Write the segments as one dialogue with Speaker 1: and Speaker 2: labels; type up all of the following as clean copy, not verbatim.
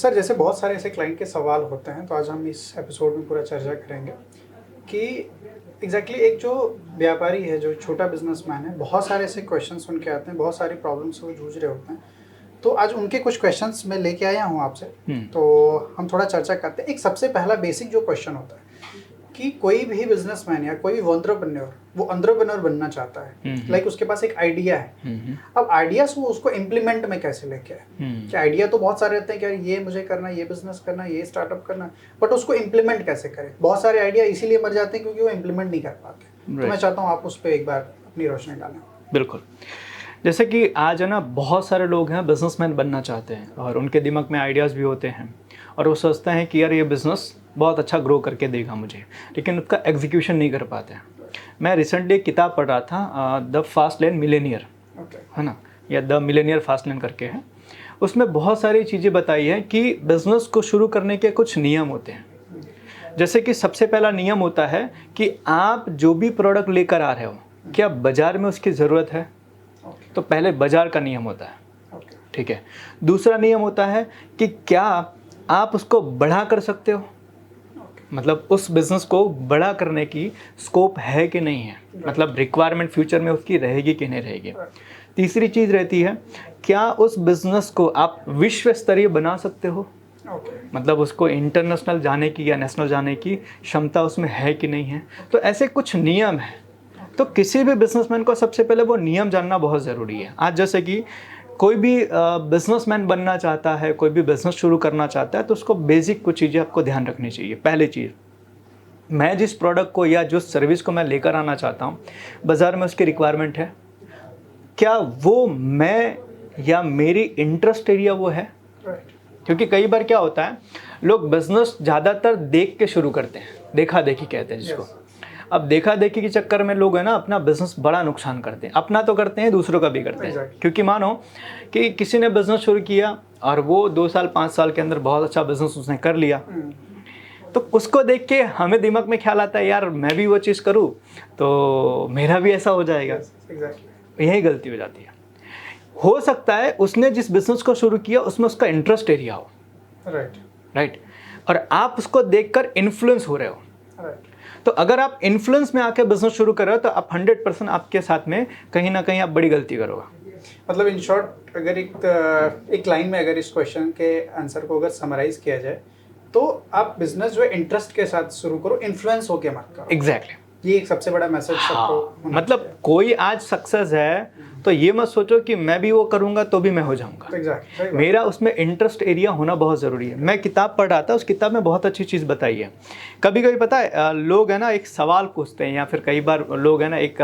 Speaker 1: Sir जैसे बहुत सारे ऐसे क्लाइंट के सवाल होते हैं, तो आज हम इस एपिसोड में पूरा चर्चा करेंगे कि एग्जैक्टली एक जो व्यापारी है, जो छोटा बिजनेसमैन है, बहुत सारे ऐसे क्वेश्चन सुन के आते हैं, बहुत सारी प्रॉब्लम से वो जूझ रहे होते हैं। तो आज उनके कुछ क्वेश्चंस मैं लेके आया हूँ आपसे, तो हम थोड़ा चर्चा करते हैं। एक सबसे पहला बेसिक जो क्वेश्चन होता है कि कोई भी बिजनेसमैन या कोई भी एंटरप्रेन्योर, वो एंटरप्रेन्योर बनना चाहता है, लाइक उसके पास एक आइडिया है। अब आइडिया से वो उसको इम्प्लीमेंट में कैसे लेके आए? कि आइडिया तो बहुत सारे रहते हैं कि यार ये मुझे करना है, ये बिजनेस करना है, ये स्टार्टअप करना है, बट उसको इम्प्लीमेंट कैसे करें? बहुत सारे आइडिया इसीलिए मर जाते हैं क्योंकि वो इम्प्लीमेंट नहीं कर पाते। तो मैं चाहता हूँ आप उस पर एक बार अपनी रोशनी डालें।
Speaker 2: बिल्कुल। जैसे कि आज है ना, बहुत सारे लोग हैं बिजनेसमैन बनना चाहते हैं और उनके दिमाग में आइडियाज़ भी होते हैं और वो सोचते हैं कि यार ये बिज़नेस बहुत अच्छा ग्रो करके देगा मुझे, लेकिन उसका एग्जीक्यूशन नहीं कर पाते हैं। मैं रिसेंटली एक किताब पढ़ रहा था, द फास्ट लेन मिलेनियर, है ना, या द मिलेनियर फास्ट लेन करके है। उसमें बहुत सारी चीज़ें बताई हैं कि बिज़नेस को शुरू करने के कुछ नियम होते हैं। जैसे कि सबसे पहला नियम होता है कि आप जो भी प्रोडक्ट लेकर आ रहे हो, क्या बाज़ार में उसकी ज़रूरत है? तो पहले बाज़ार का नियम होता है, ठीक है। दूसरा नियम होता है कि क्या आप उसको बढ़ा कर सकते हो, मतलब उस बिज़नेस को बड़ा करने की स्कोप है कि नहीं है, मतलब रिक्वायरमेंट फ्यूचर में उसकी रहेगी कि नहीं रहेगी। तीसरी चीज़ रहती है, क्या उस बिज़नेस को आप विश्व स्तरीय बना सकते हो, मतलब उसको इंटरनेशनल जाने की या नेशनल जाने की क्षमता उसमें है कि नहीं है। तो ऐसे कुछ नियम हैं। तो किसी भी बिजनेसमैन को सबसे पहले वो नियम जानना बहुत ज़रूरी है। आज जैसे कि कोई भी बिजनेसमैन बनना चाहता है, कोई भी बिज़नेस शुरू करना चाहता है, तो उसको बेसिक कुछ चीज़ें आपको ध्यान रखनी चाहिए। पहली चीज़, मैं जिस प्रोडक्ट को या जो सर्विस को मैं लेकर आना चाहता हूँ, बाज़ार में उसकी रिक्वायरमेंट है, क्या वो मैं या मेरी इंटरेस्ट एरिया वो है। क्योंकि कई बार क्या होता है, लोग बिज़नेस ज़्यादातर देख के शुरू करते हैं, देखा देखी कहते हैं जिसको। अब देखा देखी के चक्कर में लोग है ना अपना बिज़नेस बड़ा नुकसान करते हैं। अपना तो करते हैं, दूसरों का भी करते हैं। क्योंकि मानो कि किसी ने बिज़नेस शुरू किया और वो 2 साल 5 साल के अंदर बहुत अच्छा बिज़नेस उसने कर लिया, तो उसको देख के हमें दिमाग में ख्याल आता है यार मैं भी वो चीज़ करूँ तो मेरा भी ऐसा हो जाएगा। यही गलती हो जाती है। हो सकता है उसने जिस बिज़नेस को शुरू किया उसमें उसका इंटरेस्ट एरिया हो, राइट, और आप उसको देखकर इन्फ्लुएंस हो रहे हो। तो अगर आप इन्फ्लुएंस में आके बिजनेस शुरू कर रहे हो तो आप 100% आपके साथ में कहीं ना कहीं आप बड़ी गलती करोगे।
Speaker 1: मतलब इन शॉर्ट, अगर एक लाइन में अगर इस क्वेश्चन के आंसर को अगर समराइज किया जाए, तो आप बिजनेस जो है इंटरेस्ट के साथ शुरू करो, इन्फ्लुएंस होके मत करो।
Speaker 2: एग्जैक्टली,
Speaker 1: ये एक सबसे बड़ा मैसेज सबको।
Speaker 2: मतलब कोई आज सक्सेस है तो ये मत सोचो कि मैं भी वो करूंगा तो भी मैं हो जाऊंगा। मेरा उसमें इंटरेस्ट एरिया होना बहुत ज़रूरी है। मैं किताब पढ़ रहा था, उस किताब में बहुत अच्छी चीज़ बताई है। कभी कभी पता है लोग है ना एक सवाल पूछते हैं या फिर कई बार लोग है ना एक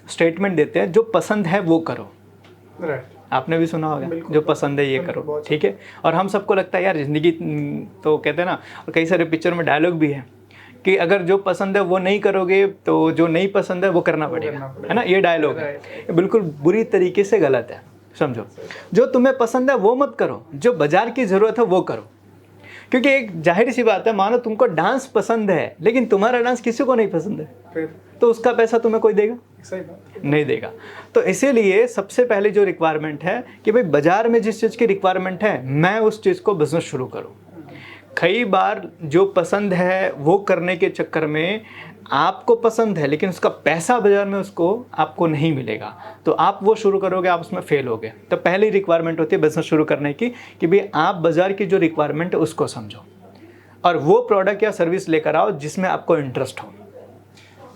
Speaker 2: स्टेटमेंट देते हैं, जो पसंद है वो करो। आपने भी सुना होगा, जो पसंद है ये करो, ठीक है। और हम सबको लगता है यार ज़िंदगी तो कहते हैं ना, और कई सारे पिक्चर में डायलॉग भी है कि अगर जो पसंद है वो नहीं करोगे तो जो नहीं पसंद है वो करना पड़ेगा, है ना। ये डायलॉग है, ये बिल्कुल बुरी तरीके से गलत है। समझो, जो तुम्हें पसंद है वो मत करो, जो बाजार की ज़रूरत है वो करो। क्योंकि एक जाहिर सी बात है, मानो तुमको डांस पसंद है लेकिन तुम्हारा डांस किसी को नहीं पसंद है, तो उसका पैसा तुम्हें कोई देगा? नहीं देगा। तो इसीलिए सबसे पहले जो रिक्वायरमेंट है कि भाई बाजार में जिस चीज़ की रिक्वायरमेंट है मैं उस चीज़ को बिजनेस शुरू करूँ। कई बार जो पसंद है वो करने के चक्कर में आपको पसंद है लेकिन उसका पैसा बाजार में उसको आपको नहीं मिलेगा, तो आप वो शुरू करोगे, आप उसमें फेल होगे। तो पहली रिक्वायरमेंट होती है बिजनेस शुरू करने की कि भाई आप बाजार की जो रिक्वायरमेंट है उसको समझो और वो प्रोडक्ट या सर्विस लेकर आओ जिसमें आपको इंटरेस्ट हो।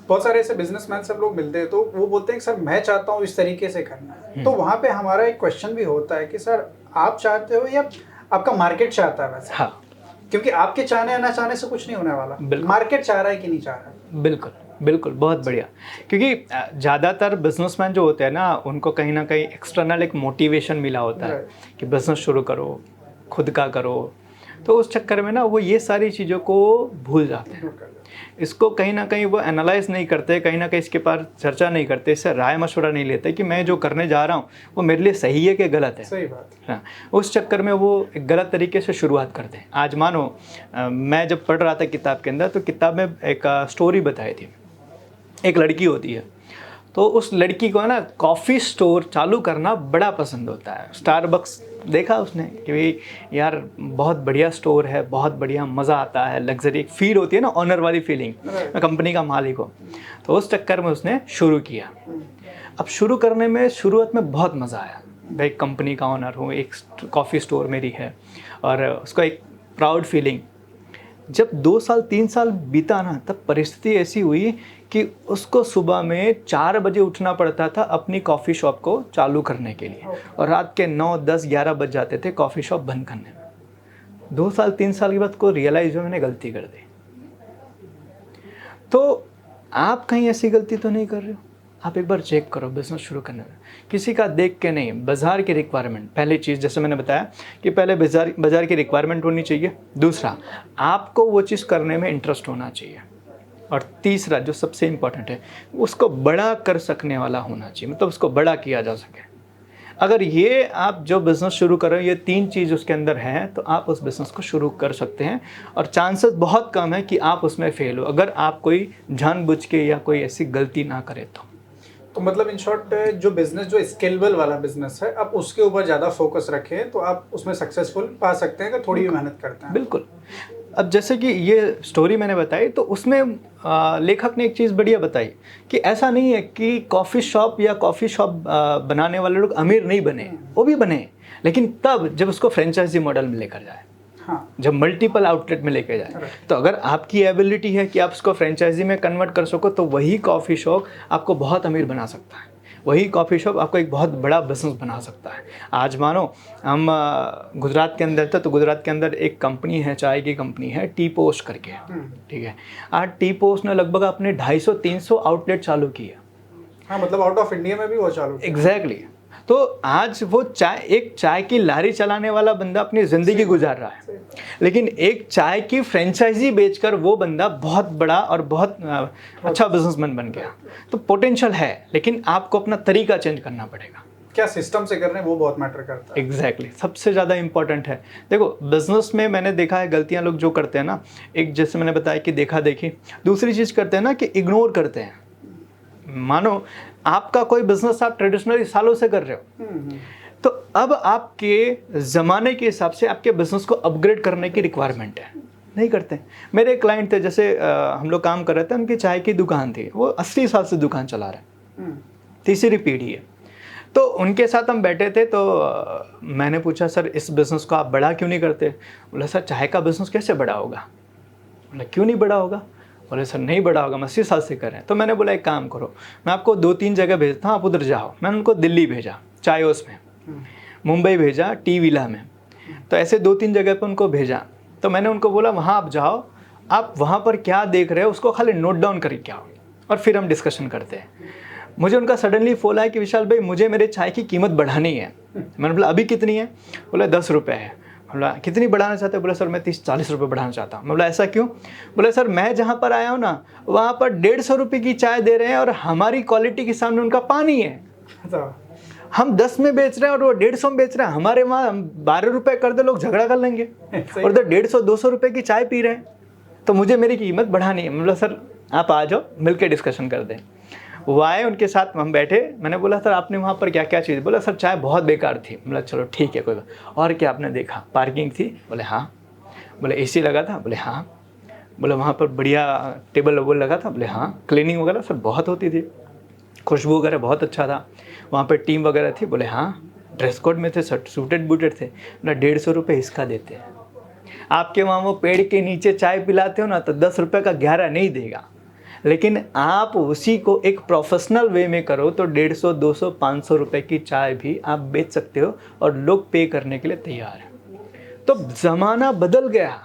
Speaker 1: बहुत सारे ऐसे बिजनेसमैन सब लोग मिलते हैं तो वो बोलते हैं कि सर मैं चाहता हूँ इस तरीके से करना है। तो वहाँ पे हमारा एक क्वेश्चन भी होता है कि सर आप चाहते हो या आपका मार्केट चाहता है? वैसे
Speaker 2: हाँ,
Speaker 1: क्योंकि आपके चाहने या ना चाहने से कुछ नहीं होने वाला, मार्केट चाह रहा है कि नहीं चाह रहा है।
Speaker 2: बिल्कुल बिल्कुल, बहुत बढ़िया। क्योंकि ज़्यादातर बिजनेसमैन जो होते हैं ना, उनको कहीं ना कहीं एक्सटर्नल एक मोटिवेशन मिला होता है कि बिजनेस शुरू करो, खुद का करो। तो उस चक्कर में ना वो ये सारी चीज़ों को भूल जाते हैं। इसको कहीं ना कहीं वो एनालाइज नहीं करते, कहीं ना कहीं इसके पास चर्चा नहीं करते, इससे राय मशवरा नहीं लेते कि मैं जो करने जा रहा हूँ वो मेरे लिए सही है कि गलत है।
Speaker 1: सही बात
Speaker 2: है। उस चक्कर में वो एक गलत तरीके से शुरुआत करते हैं। आज मानो मैं जब पढ़ रहा था किताब के अंदर, तो किताब में एक स्टोरी बताई थी। एक लड़की होती है, तो उस लड़की को ना कॉफ़ी स्टोर चालू करना बड़ा पसंद होता है। स्टारबक्स देखा उसने कि भाई यार बहुत बढ़िया स्टोर है, बहुत बढ़िया मज़ा आता है, लग्जरी फील होती है ना, ऑनर वाली फीलिंग, मैं कंपनी का मालिक हूँ। तो उस चक्कर में उसने शुरू किया। अब शुरू करने में शुरुआत में बहुत मज़ा आया, भाई कंपनी का ऑनर हूँ, एक कॉफ़ी स्टोर मेरी है, और उसका एक प्राउड फीलिंग। जब 2 साल 3 साल बीता ना, तब परिस्थिति ऐसी हुई कि उसको सुबह में 4 बजे उठना पड़ता था अपनी कॉफ़ी शॉप को चालू करने के लिए, और रात के 9, 10, 11 बज जाते थे कॉफ़ी शॉप बंद करने में। 2 साल 3 साल के बाद को रियलाइज़ हुआ मैंने गलती कर दी। तो आप कहीं ऐसी गलती तो नहीं कर रहे हो? आप एक बार चेक करो बिज़नेस शुरू करने में, किसी का देख के नहीं, बाज़ार की रिक्वायरमेंट पहली चीज़, जैसे मैंने बताया कि पहले बाज़ार की रिक्वायरमेंट होनी चाहिए। दूसरा, आपको वो चीज़ करने में इंटरेस्ट होना चाहिए। और तीसरा जो सबसे इम्पॉर्टेंट है, उसको बड़ा कर सकने वाला होना चाहिए, मतलब उसको बड़ा किया जा सके। अगर ये आप जो बिज़नेस शुरू कर रहे हो, ये 3 चीज़ उसके अंदर है, तो आप उस बिज़नेस को शुरू कर सकते हैं, और चांसेस बहुत कम है कि आप उसमें फेल हो, अगर आप कोई जानबूझ के या कोई ऐसी गलती ना करें तो
Speaker 1: मतलब इन शॉर्ट, जो बिजनेस जो स्केलेबल वाला बिजनेस है, आप उसके ऊपर ज़्यादा फोकस रखें तो आप उसमें सक्सेसफुल पा सकते हैं अगर थोड़ी भी मेहनत करते हैं।
Speaker 2: बिल्कुल। अब जैसे कि ये स्टोरी मैंने बताई, तो उसमें लेखक ने एक चीज़ बढ़िया बताई कि ऐसा नहीं है कि कॉफ़ी शॉप या कॉफ़ी शॉप बनाने वाले लोग अमीर नहीं बने, वो भी बने, लेकिन तब जब उसको फ्रेंचाइजी मॉडल में लेकर जाए।
Speaker 1: हाँ,
Speaker 2: जब मल्टीपल आउटलेट में लेके जाए, तो अगर आपकी एबिलिटी है कि आप उसको फ्रेंचाइजी में कन्वर्ट कर सको, तो वही कॉफ़ी शॉप आपको बहुत अमीर बना सकता है, वही कॉफ़ी शॉप आपको एक बहुत बड़ा बिजनेस बना सकता है। आज मानो हम गुजरात के अंदर थे, तो गुजरात के अंदर एक कंपनी है, चाय की कंपनी है, टी पोस्ट करके, ठीक है। आज टी पोस्ट ने लगभग अपने 250-300 आउटलेट चालू किए।
Speaker 1: हाँ, मतलब आउट ऑफ इंडिया में भी वो चालू किया।
Speaker 2: एग्जैक्टली। तो आज वो एक चाय की लारी चलाने वाला बंदा अपनी ज़िंदगी गुजार रहा है, लेकिन एक चाय की फ्रेंचाइजी बेचकर वो बंदा बहुत बड़ा और बहुत अच्छा बिजनेसमैन बन गया। तो पोटेंशियल है, लेकिन आपको अपना तरीका चेंज करना पड़ेगा।
Speaker 1: क्या सिस्टम से कर रहे हैं वो बहुत मैटर करता है।
Speaker 2: एग्जैक्टली, सबसे ज़्यादा इंपॉर्टेंट है। देखो बिजनेस में मैंने देखा है गलतियाँ लोग जो करते हैं ना, एक जैसे मैंने बताया कि देखा देखी, दूसरी चीज़ करते हैं ना कि इग्नोर करते हैं। मानो आपका कोई बिजनेस आप ट्रेडिशनली सालों से कर रहे हो, तो अब आपके ज़माने के हिसाब से आपके बिजनेस को अपग्रेड करने की रिक्वायरमेंट है, नहीं करते। मेरे एक क्लाइंट थे, जैसे हम लोग काम कर रहे थे, उनकी चाय की दुकान थी, वो 80 साल से दुकान चला रहे हैं, तीसरी पीढ़ी है। तो उनके साथ हम बैठे थे, तो मैंने पूछा सर इस बिज़नेस को आप बड़ा क्यों नहीं करते? बोला सर चाय का बिज़नेस कैसे बड़ा होगा? बोला क्यों नहीं बड़ा होगा? बोले सर नहीं बड़ा होगा, मैं 80 साल से कर रहे हैं। तो मैंने बोला एक काम करो, मैं आपको 2-3 जगह भेजता हूँ, आप उधर जाओ। मैंने उनको दिल्ली भेजा चायोस में, मुंबई भेजा टी विला में, तो ऐसे 2-3 जगह पर उनको भेजा। तो मैंने उनको बोला वहाँ आप जाओ, आप वहाँ पर क्या देख रहे हो उसको खाली नोट डाउन करके आओ, और फिर हम डिस्कशन करते हैं। मुझे उनका सडनली फ़ोन आया कि विशाल भाई मुझे मेरे चाय की कीमत बढ़ानी है। मैंने बोला अभी कितनी है? बोला 10 रुपये है। बोला कितनी बढ़ाना चाहते हो? बोला सर मैं 30-40 रुपये बढ़ाना चाहता हूँ। बोला ऐसा क्यों? बोला सर मैं जहाँ पर आया हूँ ना, वहाँ पर 150 रुपये की चाय दे रहे हैं, और हमारी क्वालिटी के सामने उनका पानी है। हम 10 में बेच रहे हैं और वो 150 में बेच रहे हैं। हमारे वहाँ 12 रुपये कर दे, लोग झगड़ा कर लेंगे, और उधर 150-200 रुपये की चाय पी रहे हैं, तो मुझे मेरी कीमत बढ़ानी है। बोला सर आप आ जाओ, मिल के डिस्कशन कर दें। वो आए, उनके साथ हम बैठे। मैंने बोला सर आपने वहाँ पर क्या क्या चीज़? बोला सर चाय बहुत बेकार थी। बोला चलो ठीक है कोई बात। और क्या आपने देखा? पार्किंग थी? बोले हाँ। बोले एसी लगा था? बोले हाँ। बोले वहाँ पर बढ़िया टेबल वेबल लगा था? बोले हाँ। क्लीनिंग वगैरह सर बहुत होती थी, खुशबू वगैरह बहुत अच्छा था। वहाँ पर टीम वगैरह थी? बोले हाँ। ड्रेस कोड में थे, सूटेड बूटेड थे। बोला 150 रुपये इसका देते हैं। आपके वहाँ वो पेड़ के नीचे चाय पिलाते हो ना, तो 10 रुपये का 11 नहीं देगा, लेकिन आप उसी को एक प्रोफेशनल वे में करो तो 150, 200, 500 रुपए की चाय भी आप बेच सकते हो, और लोग पे करने के लिए तैयार हैं। तो ज़माना बदल गया।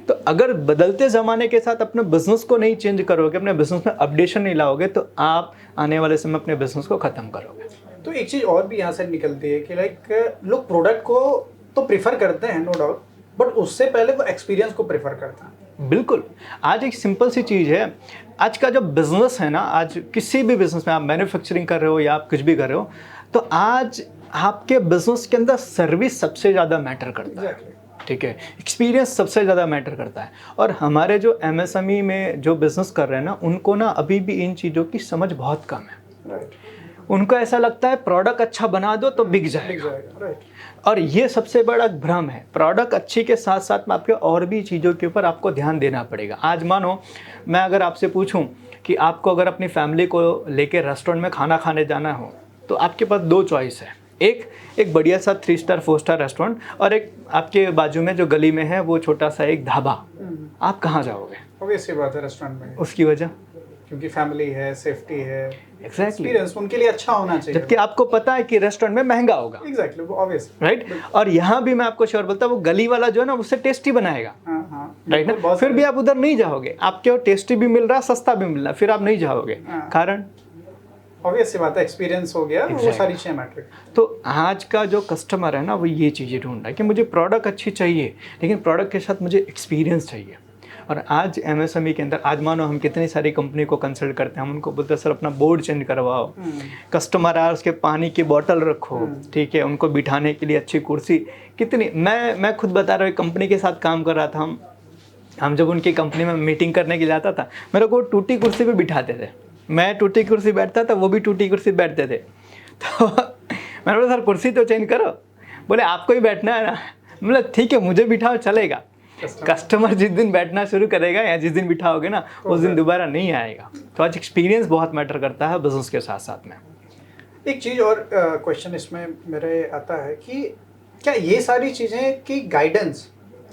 Speaker 2: तो अगर बदलते ज़माने के साथ अपने बिजनेस को नहीं चेंज करोगे, अपने बिजनेस में अपडेशन नहीं लाओगे, तो आप आने वाले समय अपने बिजनेस को ख़त्म करोगे।
Speaker 1: तो एक चीज़ और भी यहाँ से निकलती है कि लाइक लोग प्रोडक्ट को तो प्रेफर करते हैं, नो डाउट, बट उससे पहले वो एक्सपीरियंस को प्रेफर करते हैं।
Speaker 2: बिल्कुल। आज एक सिंपल सी चीज़ है, आज का जो बिज़नेस है ना, आज किसी भी बिज़नेस में आप मैन्युफैक्चरिंग कर रहे हो या आप कुछ भी कर रहे हो, तो आज आपके बिज़नेस के अंदर सर्विस सबसे ज़्यादा मैटर करता है, ठीक है, एक्सपीरियंस सबसे ज़्यादा मैटर करता है। और हमारे जो MSME में जो बिज़नेस कर रहे हैं ना, उनको ना अभी भी इन चीज़ों की समझ बहुत कम है। उनको ऐसा लगता है प्रोडक्ट अच्छा बना दो तो बिक जाएगा।
Speaker 1: राइट।
Speaker 2: और ये सबसे बड़ा भ्रम है। प्रोडक्ट अच्छी के साथ साथ में आपके और भी चीज़ों के ऊपर आपको ध्यान देना पड़ेगा। आज मानो मैं अगर आपसे पूछूं कि आपको अगर अपनी फैमिली को लेके रेस्टोरेंट में खाना खाने जाना हो तो आपके पास दो चॉइस है। एक बढ़िया सा 3 स्टार 4 स्टार रेस्टोरेंट, और एक आपके बाजू में जो गली में है वो छोटा सा एक ढाबा। आप कहाँ जाओगे?
Speaker 1: ऑब्वियस सी बात है रेस्टोरेंट में।
Speaker 2: उसकी वजह
Speaker 1: क्योंकि फैमिली है, सेफ्टी है,
Speaker 2: एग्जैक्टली,
Speaker 1: एक्सपीरियंस उनके लिए अच्छा होना चाहिए।
Speaker 2: जबकि आपको पता है कि रेस्टोरेंट में महंगा होगा।
Speaker 1: एग्जैक्टली, वो ऑब्वियस,
Speaker 2: राइट। और यहाँ भी मैं आपको श्योर बोलता हूँ वो गली वाला जो है ना उससे टेस्टी बनाएगा। राइट ना। फिर भी आप उधर नहीं जाओगे, आपके टेस्टी भी मिल रहा है, सस्ता भी मिल रहा है, फिर आप नहीं जाओगे। कारण
Speaker 1: ऑब्वियस सी बात है, एक्सपीरियंस हो गया। वो सारी चीज़ें मैटर।
Speaker 2: तो आज का जो कस्टमर है ना वो ये चीज़ें ढूंढ रहा है कि मुझे प्रोडक्ट अच्छी चाहिए लेकिन प्रोडक्ट के साथ मुझे एक्सपीरियंस चाहिए। और आज एमएसएमई के अंदर आज मानो हम कितनी सारी कंपनी को कंसल्ट करते हैं, हम उनको बोलते हैं सर अपना बोर्ड चेंज करवाओ, कस्टमर आए उसके पानी की बोतल रखो, ठीक है, उनको बिठाने के लिए अच्छी कुर्सी। कितनी मैं खुद बता रहा हूँ, कंपनी के साथ काम कर रहा था, हम जब उनकी कंपनी में मीटिंग करने के लिए जाता था मेरे को टूटी कुर्सी पे बिठाते थे। मैं टूटी कुर्सी बैठता था, वो भी टूटी कुर्सी बैठते थे। तो मैंने बोला सर कुर्सी तो चेंज करो। बोले आपको ही बैठना है ना। मतलब ठीक है मुझे बिठाओ चलेगा, कस्टमर जिस दिन बैठना शुरू करेगा या जिस दिन बिठाओगे ना उस दिन दोबारा नहीं आएगा। तो आज एक्सपीरियंस बहुत मैटर करता है बिजनेस के साथ साथ में।
Speaker 1: एक चीज़ और क्वेश्चन इसमें मेरे आता है कि क्या ये सारी चीज़ें की गाइडेंस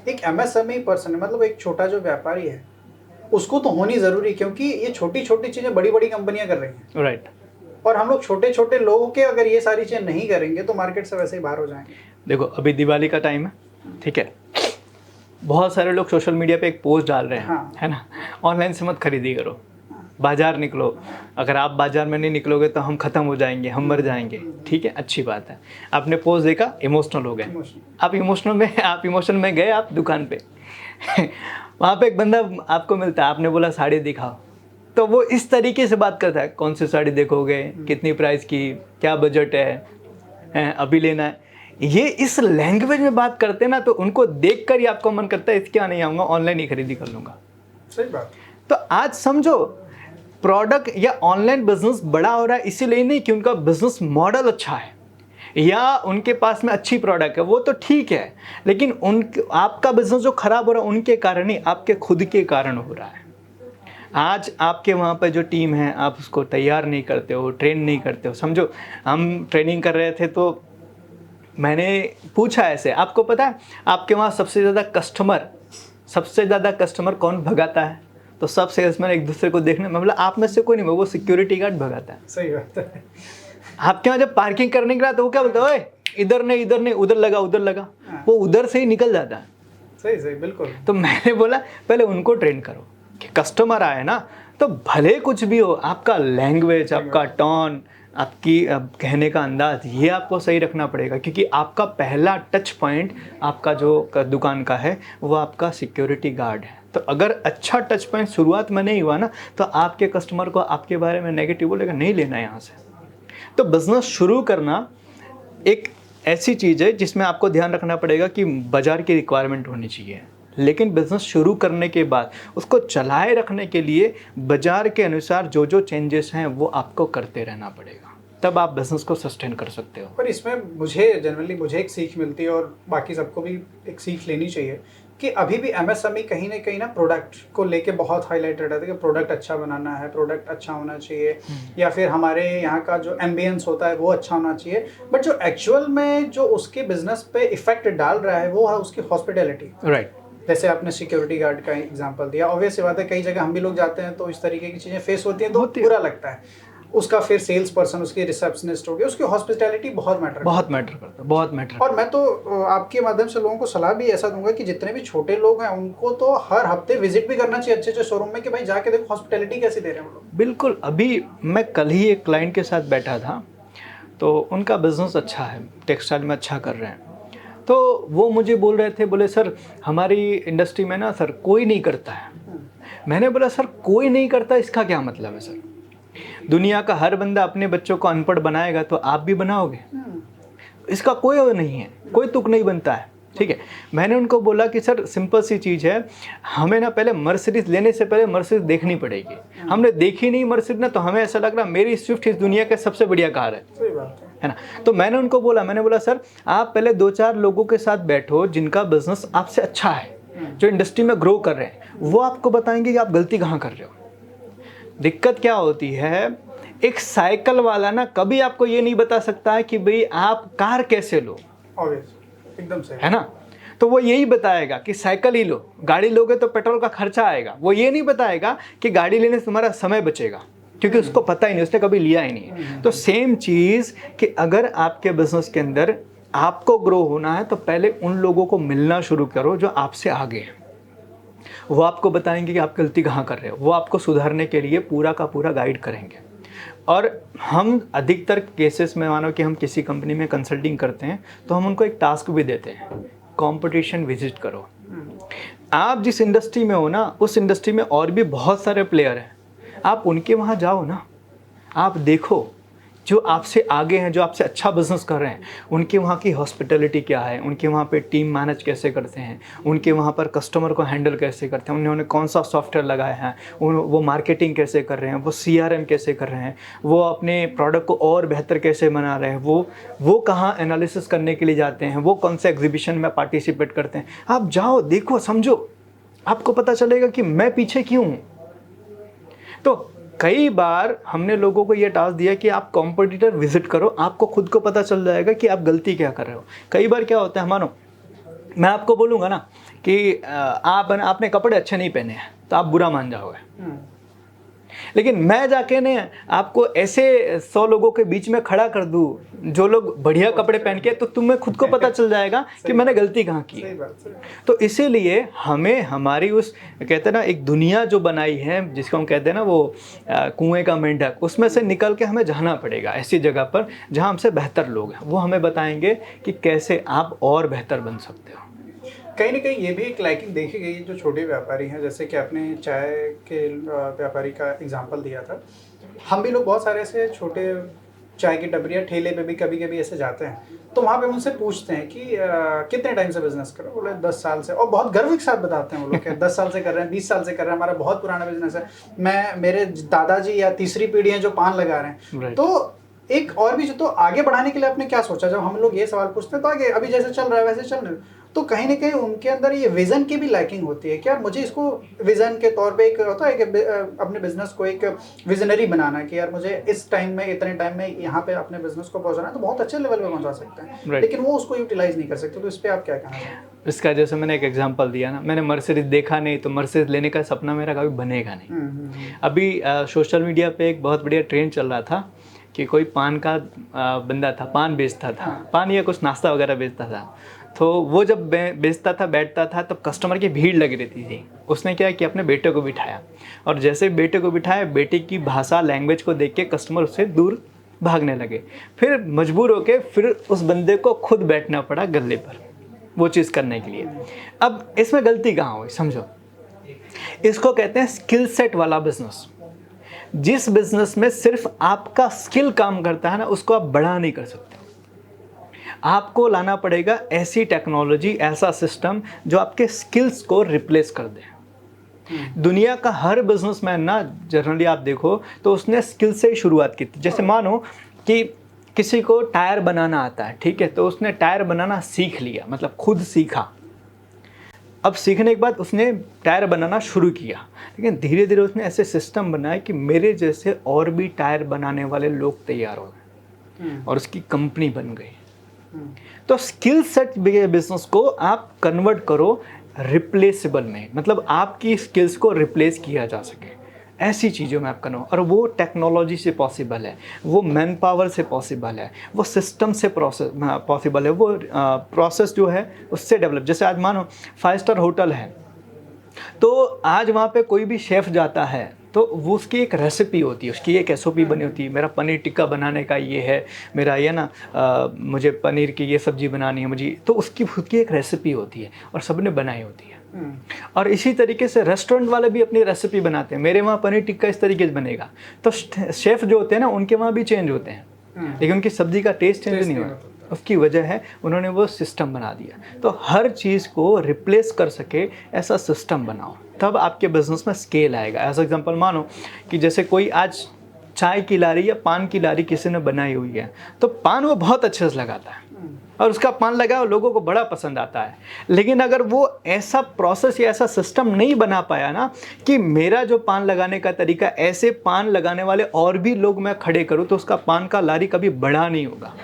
Speaker 1: एक एमएसएमई पर्सन, मतलब एक छोटा जो व्यापारी है, उसको तो होनी ज़रूरी, क्योंकि ये छोटी छोटी चीज़ें बड़ी बड़ी कंपनियां कर रही हैं।
Speaker 2: राइट।
Speaker 1: और हम लोग छोटे छोटे लोगों के अगर ये सारी चीज़ें नहीं करेंगे तो मार्केट से वैसे ही बाहर हो जाएंगे।
Speaker 2: देखो अभी दिवाली का टाइम है, ठीक है, बहुत सारे लोग सोशल मीडिया पे एक पोस्ट डाल रहे हैं,
Speaker 1: हाँ।
Speaker 2: है ना, ऑनलाइन से मत खरीदी करो, बाजार निकलो, अगर आप बाजार में नहीं निकलोगे तो हम ख़त्म हो जाएंगे, हम मर जाएंगे। ठीक है, अच्छी बात है, आपने पोस्ट देखा, इमोशनल हो गए, आप इमोशन में गए आप दुकान पे वहाँ पे एक बंदा आपको मिलता है, आपने बोला साड़ी दिखाओ, तो वो इस तरीके से बात करता है, कौन सी साड़ी देखोगे, कितनी प्राइस की, क्या बजट है, अभी लेना है। ये इस लैंग्वेज में बात करते हैं ना तो उनको देखकर ही आपको मन करता है इसके यहाँ नहीं आऊँगा, ऑनलाइन ही खरीदी कर लूँगा।
Speaker 1: सही बात।
Speaker 2: तो आज समझो प्रोडक्ट या ऑनलाइन बिजनेस बड़ा हो रहा है इसीलिए नहीं कि उनका बिजनेस मॉडल अच्छा है या उनके पास में अच्छी प्रोडक्ट है, वो तो ठीक है, लेकिन आपका बिजनेस जो खराब हो रहा है उनके कारण ही, आपके खुद के कारण हो रहा है। आज आपके वहाँ पर जो टीम है आप उसको तैयार नहीं करते हो, ट्रेन नहीं करते हो। समझो हम ट्रेनिंग कर रहे थे तो मैंने पूछा ऐसे, आपको पता है आपके वहाँ सबसे ज़्यादा कस्टमर कौन भगाता है? तो सब सेल्समैन एक दूसरे को देखने, मतलब आप में से कोई नहीं, वो सिक्योरिटी गार्ड भगाता है।
Speaker 1: सही बात है।
Speaker 2: आपके वहाँ जब पार्किंग करने के लिए तो वो क्या बोलता है, ओए इधर नहीं उधर लगा, वो उधर से ही निकल जाता है।
Speaker 1: सही बिल्कुल।
Speaker 2: तो मैंने बोला पहले उनको ट्रेन करो कि कस्टमर आए ना तो भले कुछ भी हो, आपका लैंग्वेज, आपका टोन, आपकी कहने का अंदाज, ये आपको सही रखना पड़ेगा, क्योंकि आपका पहला टच पॉइंट आपका जो दुकान का है वो आपका सिक्योरिटी गार्ड है। तो अगर अच्छा टच पॉइंट शुरुआत में नहीं हुआ ना तो आपके कस्टमर को आपके बारे में नेगेटिव बोलेगा, नहीं लेना यहाँ से। तो बिज़नेस शुरू करना एक ऐसी चीज़ है जिसमें आपको ध्यान रखना पड़ेगा कि बाज़ार की रिक्वायरमेंट होनी चाहिए, लेकिन बिज़नेस शुरू करने के बाद उसको चलाए रखने के लिए बाज़ार के अनुसार जो चेंजेस हैं वो आपको करते रहना पड़ेगा, तब आप बिज़नेस को सस्टेन कर सकते हो।
Speaker 1: पर इसमें मुझे एक सीख मिलती है और बाकी सबको भी एक सीख लेनी चाहिए कि अभी भी एमएसएमई कहीं ना प्रोडक्ट को लेके बहुत हाईलाइटेड रहता है कि प्रोडक्ट अच्छा बनाना है, प्रोडक्ट अच्छा होना चाहिए, या फिर हमारे यहाँ का जो एम्बियंस होता है वो अच्छा होना चाहिए। बट जो एक्चुअल में जो उसके बिजनेस पे इफेक्ट डाल रहा है वो है उसकी हॉस्पिटैलिटी।
Speaker 2: राइट।
Speaker 1: जैसे आपने सिक्योरिटी गार्ड का एग्जांपल दिया, ऑब्वियस सी बात है कई जगह हम भी लोग जाते हैं तो इस तरीके की चीज़ें फेस होती हैं तो बुरा लगता है। उसका फिर सेल्स पर्सन, उसकी रिसेप्शनिस्ट हो गया, उसकी हॉस्पिटैलिटी बहुत मैटर करता है। और मैं तो आपके माध्यम से लोगों को सलाह भी ऐसा दूंगा कि जितने भी छोटे लोग हैं उनको तो हर हफ्ते विजिट भी करना चाहिए अच्छे शोरूम में कि भाई जाके देखो हॉस्पिटैलिटी कैसी दे रहे हैं वो लोग।
Speaker 2: बिल्कुल। अभी मैं कल ही एक क्लाइंट के साथ बैठा था तो उनका बिजनेस अच्छा है, टेक्सटाइल में अच्छा कर रहे हैं, तो वो मुझे बोल रहे थे, बोले सर हमारी इंडस्ट्री में ना सर कोई नहीं करता है। मैंने बोला सर कोई नहीं करता इसका क्या मतलब है सर? दुनिया का हर बंदा अपने बच्चों को अनपढ़ बनाएगा तो आप भी बनाओगे, इसका कोई वो नहीं है, कोई तुक नहीं बनता है। ठीक है। मैंने उनको बोला कि सर सिंपल सी चीज़ है, हमें ना पहले मर्सिडीज लेने से पहले मर्सिडीज देखनी पड़ेगी। हमने देखी नहीं मर्सिडीज ना, तो हमें ऐसा लग रहा मेरी स्विफ्ट इस दुनिया का सबसे बढ़िया कार है।
Speaker 1: सही बात
Speaker 2: है ना। तो मैंने उनको बोला, मैंने बोला सर आप पहले 2-4 लोगों के साथ बैठो जिनका बिजनेस आपसे अच्छा है, जो इंडस्ट्री में ग्रो कर रहे हैं, वो आपको बताएंगे कि आप गलती कहाँ कर रहे हो। दिक्कत क्या होती है, एक साइकिल वाला ना कभी आपको ये नहीं बता सकता है कि भाई आप कार कैसे लो,
Speaker 1: एकदम सही
Speaker 2: है ना। तो वो यही बताएगा कि साइकिल ही लो, गाड़ी लोगे तो पेट्रोल का खर्चा आएगा। वो ये नहीं बताएगा कि गाड़ी लेने से तुम्हारा समय बचेगा, क्योंकि उसको पता ही नहीं, उसने कभी लिया ही नहीं। तो सेम चीज़ कि अगर आपके बिजनेस के अंदर आपको ग्रो होना है तो पहले उन लोगों को मिलना शुरू करो जो आपसे आगे हैं। वो आपको बताएंगे कि आप गलती कहाँ कर रहे हो, वो आपको सुधारने के लिए पूरा का पूरा गाइड करेंगे। और हम अधिकतर केसेस में, मानो कि हम किसी कंपनी में कंसल्टिंग करते हैं तो हम उनको एक टास्क भी देते हैं, कंपटीशन विजिट करो। आप जिस इंडस्ट्री में हो ना, उस इंडस्ट्री में और भी बहुत सारे प्लेयर हैं, आप उनके वहाँ जाओ ना, आप देखो जो आपसे आगे हैं, जो आपसे अच्छा बिजनेस कर रहे हैं, उनके वहाँ की हॉस्पिटैलिटी क्या है, उनके वहाँ पे टीम मैनेज कैसे करते हैं, उनके वहाँ पर कस्टमर को हैंडल कैसे करते हैं, उन्होंने कौन सा सॉफ्टवेयर लगाया है, वो मार्केटिंग कैसे कर रहे हैं, वो CRM कैसे कर रहे हैं, वो अपने प्रोडक्ट को और बेहतर कैसे बना रहे हैं, वो कहाँ एनालिसिस करने के लिए जाते हैं, वो कौन से एग्जीबिशन में पार्टिसिपेट करते हैं। आप जाओ, देखो, समझो, आपको पता चलेगा कि मैं पीछे क्यों हूँ। तो कई बार हमने लोगों को ये टास्क दिया कि आप कॉम्पिटिटर विजिट करो, आपको खुद को पता चल जाएगा कि आप गलती क्या कर रहे हो। कई बार क्या होता है, मानो मैं आपको बोलूँगा ना कि आपने कपड़े अच्छे नहीं पहने हैं तो आप बुरा मान जाओगे, लेकिन मैं जाके ने आपको ऐसे 100 लोगों के बीच में खड़ा कर दूँ जो लोग बढ़िया कपड़े पहन के, तो तुम्हें खुद को पता चल जाएगा कि मैंने गलती कहाँ की है। तो इसीलिए हमें हमारी उस, कहते हैं ना, एक दुनिया जो बनाई है जिसको हम कहते हैं ना वो कुएं का मेंढक, उसमें से निकल के हमें जाना पड़ेगा ऐसी जगह पर जहाँ हमसे बेहतर लोग हैं। वो हमें बताएंगे कि कैसे आप और बेहतर बन सकते हो।
Speaker 1: कहीं ना कहीं ये भी एक लाइकिंग देखी गई है जो छोटे व्यापारी हैं, जैसे कि आपने चाय के व्यापारी का एग्जांपल दिया था। हम भी लोग बहुत सारे ऐसे छोटे चाय की टपरियाँ ठेले पे भी कभी कभी ऐसे जाते हैं, तो वहाँ पे हम उनसे पूछते हैं कि कितने टाइम से बिजनेस करो। बोले 10 साल से, और बहुत गर्व के साथ बताते हैं वो लोग कि 10 साल से कर रहे हैं, 20 साल से कर रहे हैं, हमारा बहुत पुराना बिजनेस है। मेरे दादाजी या तीसरी पीढ़ी है जो पान लगा रहे हैं। तो एक और भी जो, तो आगे बढ़ाने के लिए आपने क्या सोचा? जब हम लोग ये सवाल पूछते हैं तो आगे अभी जैसे चल रहा है वैसे चल रहे, तो कहीं ना कहीं उनके अंदर ये विजन की भी लैकिंग होती है कि यार मुझे इसको विजन के तौर पे एक होता है कि अपने बिजनेस को एक विजनरी बनाना है कि यार मुझे इस टाइम में, इतने टाइम में यहाँ पे अपने बिजनेस को पहुँचाना है, तो बहुत अच्छे लेवल पे पहुँचा सकते हैं, लेकिन वो उसको यूटिलाइज नहीं कर सकते। तो इस पर आप क्या कहना है?
Speaker 2: इसका जैसे मैंने एक एग्जांपल दिया ना, मैंने मर्सिडीज देखा नहीं तो मर्सिडीज लेने का सपना मेरा कभी बनेगा नहीं। अभी सोशल मीडिया पे एक बहुत बढ़िया ट्रेंड चल रहा था कि कोई पान का बंदा था, पान बेचता था, पान या कुछ नाश्ता वगैरह बेचता था। तो वो जब बेचता था, बैठता था, तब कस्टमर की भीड़ लगी रहती थी। उसने क्या किया, अपने बेटे को बिठाया, और जैसे बेटे को बिठाया, बेटे की भाषा, लैंग्वेज को देख के कस्टमर उससे दूर भागने लगे। फिर मजबूर होके फिर उस बंदे को खुद बैठना पड़ा गल्ले पर वो चीज़ करने के लिए। अब इसमें गलती कहाँ हुई, समझो। इसको कहते हैं स्किल सेट वाला बिजनेस। जिस बिजनेस में सिर्फ आपका स्किल काम करता है ना, उसको आप बड़ा नहीं कर सकते। आपको लाना पड़ेगा ऐसी टेक्नोलॉजी, ऐसा सिस्टम जो आपके स्किल्स को रिप्लेस कर दे। दुनिया का हर बिजनेसमैन ना, जनरली आप देखो तो उसने स्किल से ही शुरुआत की थी। जैसे मानो कि किसी को टायर बनाना आता है, ठीक है, तो उसने टायर बनाना सीख लिया, मतलब खुद सीखा। अब सीखने के बाद उसने टायर बनाना शुरू किया, लेकिन धीरे धीरे उसने ऐसे सिस्टम बनाए कि मेरे जैसे और भी टायर बनाने वाले लोग तैयार हो गए और उसकी कंपनी बन गई। तो स्किल सेट बिजनेस को आप कन्वर्ट करो रिप्लेसेबल में, मतलब आपकी स्किल्स को रिप्लेस किया जा सके, ऐसी चीज़ों में आप करो। और वो टेक्नोलॉजी से पॉसिबल है, वो मैन पावर से पॉसिबल है, वो सिस्टम से पॉसिबल है, वो प्रोसेस जो है उससे डेवलप। जैसे आज मानो 5 स्टार होटल है, तो आज वहाँ पे कोई भी शेफ़ जाता है तो वो उसकी एक रेसिपी होती है, उसकी एक SOP बनी होती है। मेरा पनीर टिक्का बनाने का ये है, मेरा ये ना मुझे पनीर की ये सब्ज़ी बनानी है मुझे, तो उसकी खुद की एक रेसिपी होती है और सबने बनाई होती है। और इसी तरीके से रेस्टोरेंट वाले भी अपनी रेसिपी बनाते हैं। मेरे वहाँ पनीर टिक्का इस तरीके से बनेगा, तो शेफ़ जो होते हैं ना, उनके वहाँ भी चेंज होते हैं, लेकिन उनकी सब्ज़ी का टेस्ट चेंज नहीं होता। उसकी वजह है उन्होंने वो सिस्टम बना दिया। तो हर चीज़ को रिप्लेस कर सके ऐसा सिस्टम बनाओ, तब आपके बिजनेस में स्केल आएगा। एज एग्जांपल मानो कि जैसे कोई आज चाय की लारी या पान की लारी किसी ने बनाई हुई है, तो पान वो बहुत अच्छे से लगाता है और उसका पान लगा और लोगों को बड़ा पसंद आता है। लेकिन अगर वो ऐसा प्रोसेस या ऐसा सिस्टम नहीं बना पाया ना कि मेरा जो पान लगाने का तरीका, ऐसे पान लगाने वाले और भी लोग मैं खड़े करूँ, तो उसका पान का लारी कभी बड़ा नहीं होगा।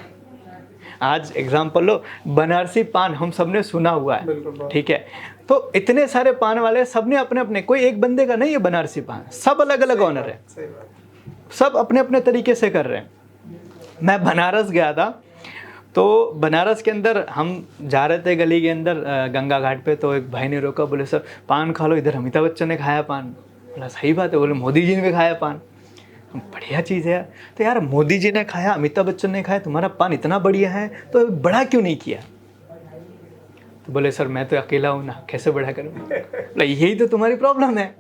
Speaker 2: आज एग्जाम्पल लो, बनारसी पान हम सब ने सुना हुआ है, ठीक है। तो इतने सारे पान वाले, सब ने अपने अपने, कोई एक बंदे का नहीं है बनारसी पान, सब अलग अलग ऑनर है, सब अपने अपने तरीके से कर रहे हैं। मैं बनारस गया था, तो बनारस के अंदर हम जा रहे थे गली के अंदर गंगा घाट पे, तो एक भाई ने रोका, बोले सर पान खा लो, इधर अमिताभ बच्चन ने खाया पान। बोला सही बात है, बोले मोदी जी ने भी खाया पान। बढ़िया चीज़ है यार। तो यार मोदी जी ने खाया, अमिताभ बच्चन ने खाया, तुम्हारा पान इतना बढ़िया है तो बड़ा क्यों नहीं किया? तो बोले सर मैं तो अकेला हूँ ना, कैसे बड़ा करूँ? बोला यही तो तुम्हारी प्रॉब्लम है।